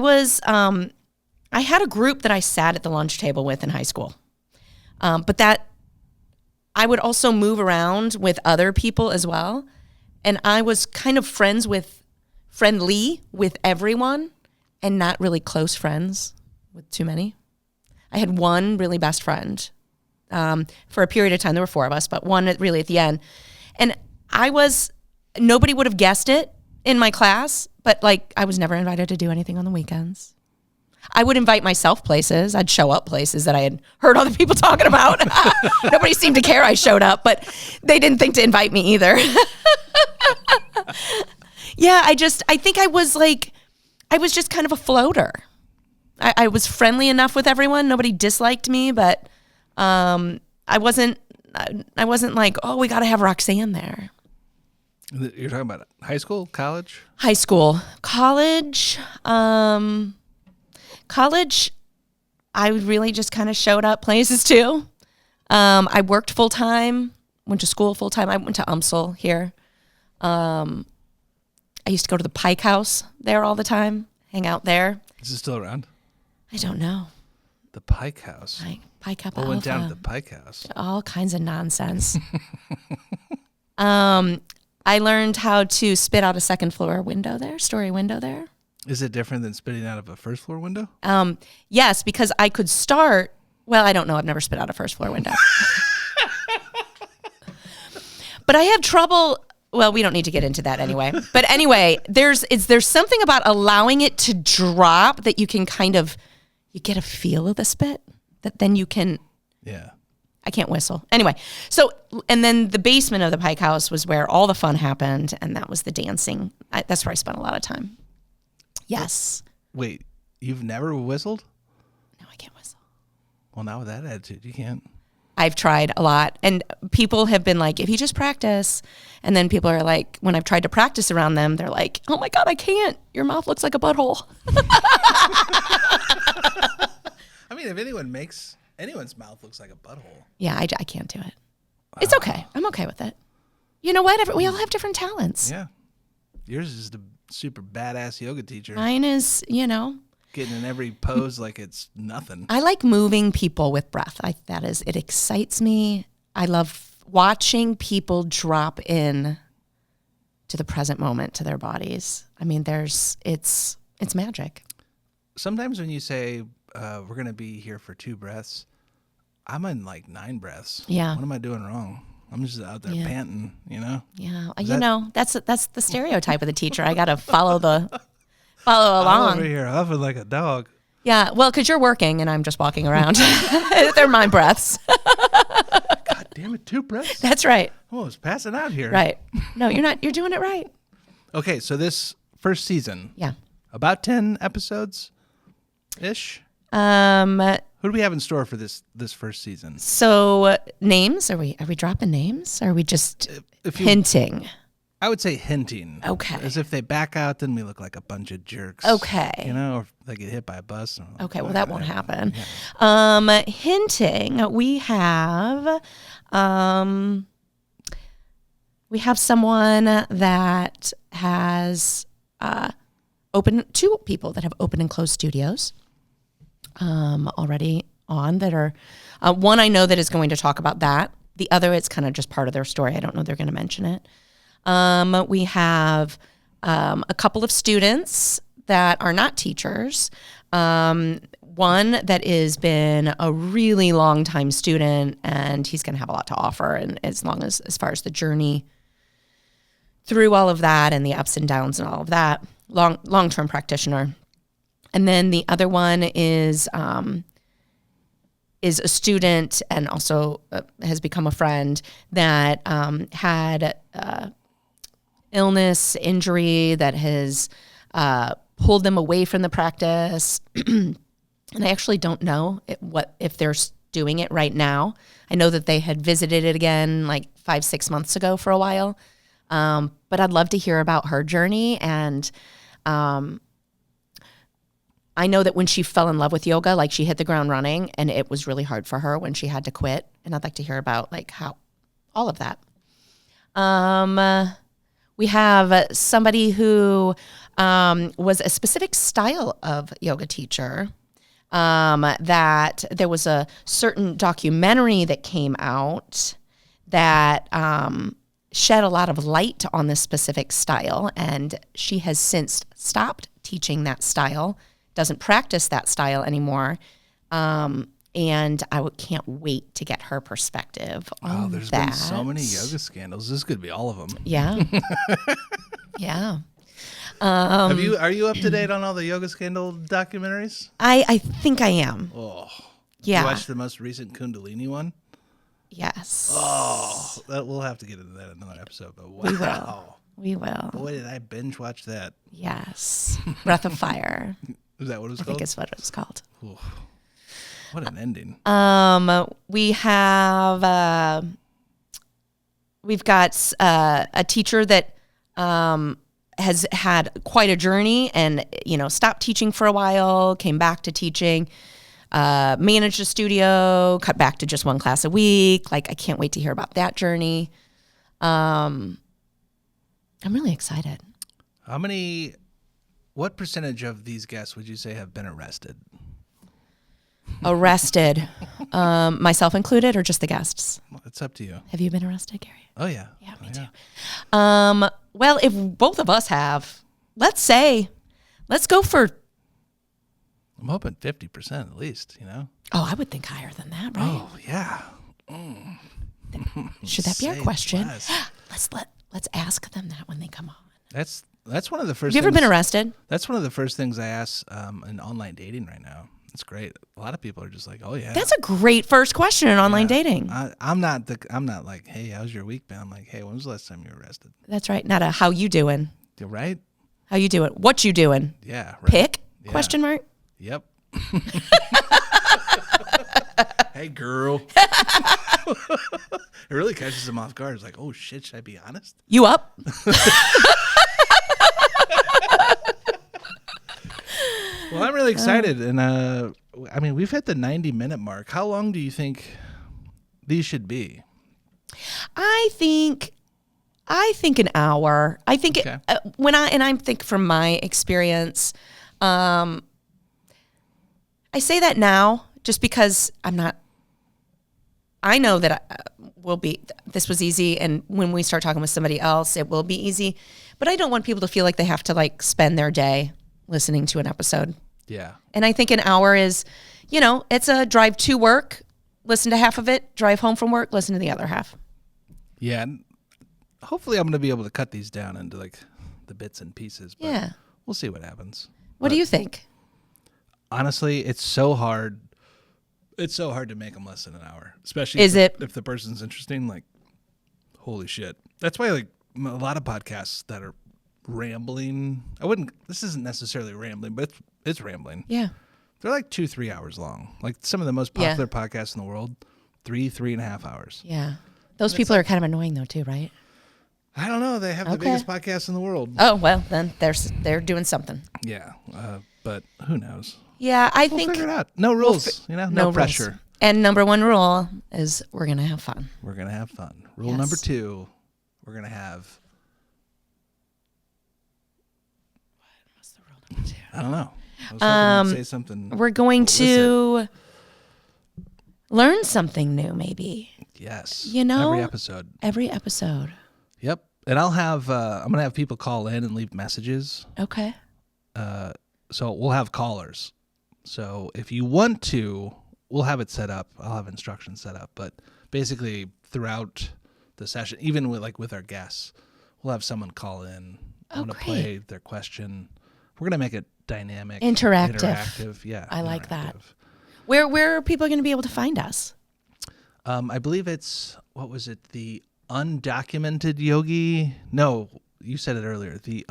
had a group that I sat at the lunch table with in high school, but that I would also move around with other people as well, and I was kind of friendly with everyone, and not really close friends with too many. I had one really best friend for a period of time. There were four of us, but one really at the end, and I was nobody would have guessed it in my class, but like I was never invited to do anything on the weekends. I would invite myself places. I'd show up places that I had heard other people talking about. Nobody seemed to care I showed up, but they didn't think to invite me either. Yeah, I think I was just kind of a floater. I was friendly enough with everyone. Nobody disliked me, but I wasn't like, oh, we got to have Roxanne there. You're talking about high school, college? High school. College, I really just kind of showed up places too. I worked full time, went to school full time. I went to UMSL here. I used to go to the Pike House there all the time, hang out there. Is it still around? I don't know. The Pike House. Pike Kappa What went Alpha. down at the Pike House? All kinds of nonsense. I learned how to spit out a second floor window there, story window there. Is it different than spitting out of a first floor window? Yes, because I could start. Well, I don't know. I've never spit out a first floor window. But I have trouble. Well, we don't need to get into that anyway. But anyway, there's something about allowing it to drop that you can you get a feel of the spit that then you can. Yeah. I can't whistle. Anyway, so, and then the basement of the Pike House was where all the fun happened, and that was the dancing. That's where I spent a lot of time. Yes. Wait, you've never whistled? No, I can't whistle. Well, not with that attitude, you can't. I've tried a lot, and people have been like, if you just practice, and then people are like, when I've tried to practice around them, they're like, oh my God, I can't. Your mouth looks like a butthole. I mean, if anyone's mouth looks like a butthole. Yeah, I can't do it. It's okay. I'm okay with it. You know what? We all have different talents. Yeah. Yours is the super badass yoga teacher. Mine is, Getting in every pose like it's nothing. I like moving people with breath. It excites me. I love watching people drop in to the present moment, to their bodies. I mean, it's magic. Sometimes when you say we're going to be here for 2 breaths, I'm in like 9 breaths. Yeah. What am I doing wrong? I'm just out there panting, Yeah. That's the stereotype of the teacher. I got to follow along. I'm over here huffing like a dog. Yeah. Well, because you're working and I'm just walking around. They're my breaths. God damn it, 2 breaths? That's right. Oh, it's passing out here. Right. No, you're not. You're doing it right. Okay, so this first season. Yeah. About 10 episodes-ish? Who do we have in store for this first season? So names? Are we dropping names? Or are we just hinting? I would say hinting. Okay. As if they back out, then we look like a bunch of jerks. Okay. Or if they get hit by a bus. Okay, well that won't happen. Yeah. Hinting, we have someone that has two people that have open and closed studios already on that are one I know that is going to talk about that. The other, it's kind of just part of their story. I don't know they're going to mention it. We have a couple of students that are not teachers. One that has been a really long time student, and he's going to have a lot to offer. And as far as the journey through all of that and the ups and downs and all of that, long-term practitioner. And then the other one is a student and also has become a friend that had illness, injury that has pulled them away from the practice. And I actually don't know if they're doing it right now. I know that they had visited it again like 5-6 months ago for a while. But I'd love to hear about her journey. And I know that when she fell in love with yoga, like she hit the ground running, and it was really hard for her when she had to quit. And I'd like to hear about like how all of that. We have somebody who was a specific style of yoga teacher, that there was a certain documentary that came out that shed a lot of light on this specific style, and she has since stopped teaching that style, doesn't practice that style anymore. And can't wait to get her perspective on Oh, there's that. been so many yoga scandals. This could be all of them. Yeah. Yeah. Are you up to date on all the yoga scandal documentaries? I think I am. Oh, Yeah. You watched the most recent Kundalini one? Yes. Oh, we'll have to get into that in another episode. But wow, We will. boy, did I binge watch that. Yes. Breath of Fire. Is that what it was I called? think it's what it's called. Ooh, what an ending. We have we've got a teacher that has had quite a journey and stopped teaching for a while, came back to teaching, managed a studio, cut back to just one class a week. Like, I can't wait to hear about that journey. I'm really excited. What percentage of these guests would you say have been arrested? Arrested, myself included, or just the guests? Well, it's up to you. Have you been arrested, Gary? Oh, yeah. Yeah, me too. Well, if both of us have, let's go for. I'm hoping 50% at least, Oh, I would think higher than that, right? Oh, yeah. Should that be our Say question? less. Let's ask them that when they come on. That's one of the first Have you ever things- been arrested? That's one of the first things I ask in online dating right now. It's great. A lot of people are just like, "Oh yeah." That's a great first question in online Yeah. dating. I'm not like, "Hey, how's your week been?" I'm like, "Hey, when was the last time you were arrested?" That's right. Not a how you doing. You're right? How you doing? What you doing? Yeah. Right. Pick? Yeah. Question mark. Yep. Hey, girl. It really catches them off guard. It's like, "Oh shit, should I be honest?" You up? Well, I'm really excited, and I mean, we've hit the 90-minute mark. How long do you think these should be? I think an hour. I think Okay. I think from my experience, I say that now just because I know that this was easy, and when we start talking with somebody else, it will be easy. But I don't want people to feel like they have to spend their day listening to an episode. Yeah. And I think an hour is, it's a drive to work, listen to half of it, drive home from work, listen to the other half. Yeah. And hopefully I'm going to be able to cut these down into the bits and pieces. But Yeah. we'll see what happens. What do you think? Honestly, it's so hard. It's so hard to make them less than an hour, especially if the person's interesting. Like, holy shit. That's why a lot of podcasts that are rambling. This isn't necessarily rambling, but it's rambling. Yeah. They're like 2-3 hours long. Like some of the most popular podcasts in the world, 3.5 hours. Yeah. Those people are kind of annoying though too, right? I don't know. They have the biggest podcast in the world. Oh, well, then they're doing something. Yeah. But who knows? Yeah, I We'll think figure it out. No rules, no rules. pressure. And number one rule is we're going to have fun. We're going to have fun. Rule Yes. number 2, we're going to have... What's the rule number 2? I don't know. I was hoping you'd say something. We're going illicit. to learn something new maybe. Yes. Every Every episode. Every episode. Yep. And I'm going to have people call in and leave messages. Okay. So we'll have callers. So if you want to, we'll have it set up. I'll have instructions set up. But basically throughout the session, even with our guests, we'll have someone call in. I'm going to play their question. We're going to make it dynamic. Interactive. Yeah. I like that. Where are people going to be able to find us? I believe it's, what was it? The undocumented yogi? No, you said it earlier. The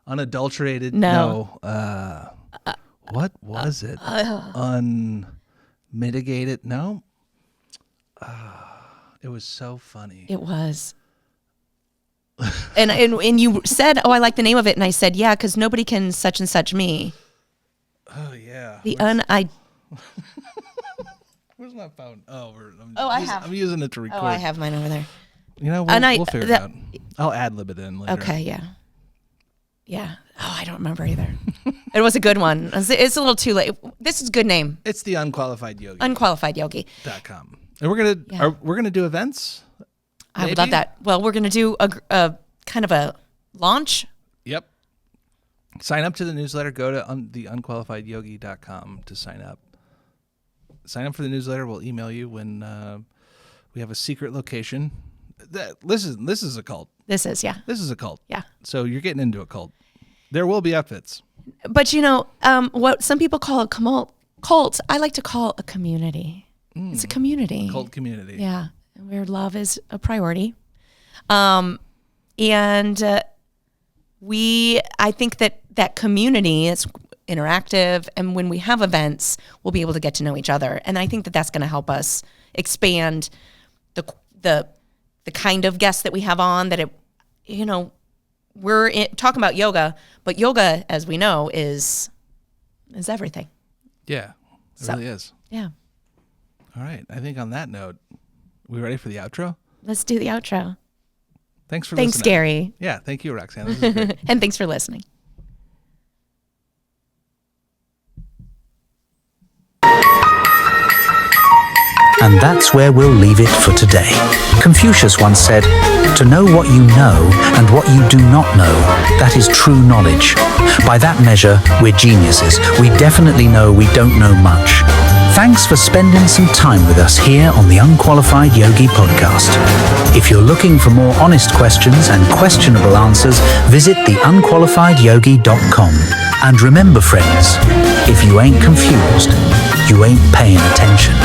unadulterated. No. What was it? Unmitigated. No. It was so funny. It was. and you said, "Oh, I like the name of it," and I said, "Yeah, because nobody can such and such me." Oh yeah. Where's my phone? Oh, I'm using it to record. Oh, I have mine over there. We'll figure it out. I'll ad-lib it in later. Okay, yeah. Yeah. Oh, I don't remember either. It was a good one. It's a little too late. This is a good name. It's the Unqualified Yogi. Unqualified Yogi. .com. And we're gonna do events. I would love that. Well, we're gonna do a kind of a launch. Yep. Sign up to the newsletter. Go to the unqualifiedyogi.com to sign up. Sign up for the newsletter. We'll email you when we have a secret location. This is a cult. This is, yeah. This is a cult. Yeah. So you're getting into a cult. There will be outfits. But what some people call a cult, I like to call a community. It's a community. Cult community. Yeah. Where love is a priority. I think that community is interactive, and when we have events, we'll be able to get to know each other. And I think that that's going to help us expand the kind of guests that we have on. That we're talking about yoga, but yoga, as we know, is everything. Yeah, it really is. Yeah. All right. I think on that note, we ready for the outro? Let's do the outro. Thanks, Thanks, listening. Gary. Yeah, thank you, Roxanne. This is great. And thanks for listening. And that's where we'll leave it for today. Confucius once said, "To know what you know and what you do not know, that is true knowledge." By that measure, we're geniuses. We definitely know we don't know much. Thanks for spending some time with us here on the Unqualified Yogi podcast. If you're looking for more honest questions and questionable answers, visit theunqualifiedyogi.com. And remember, friends, if you ain't confused, you ain't paying attention.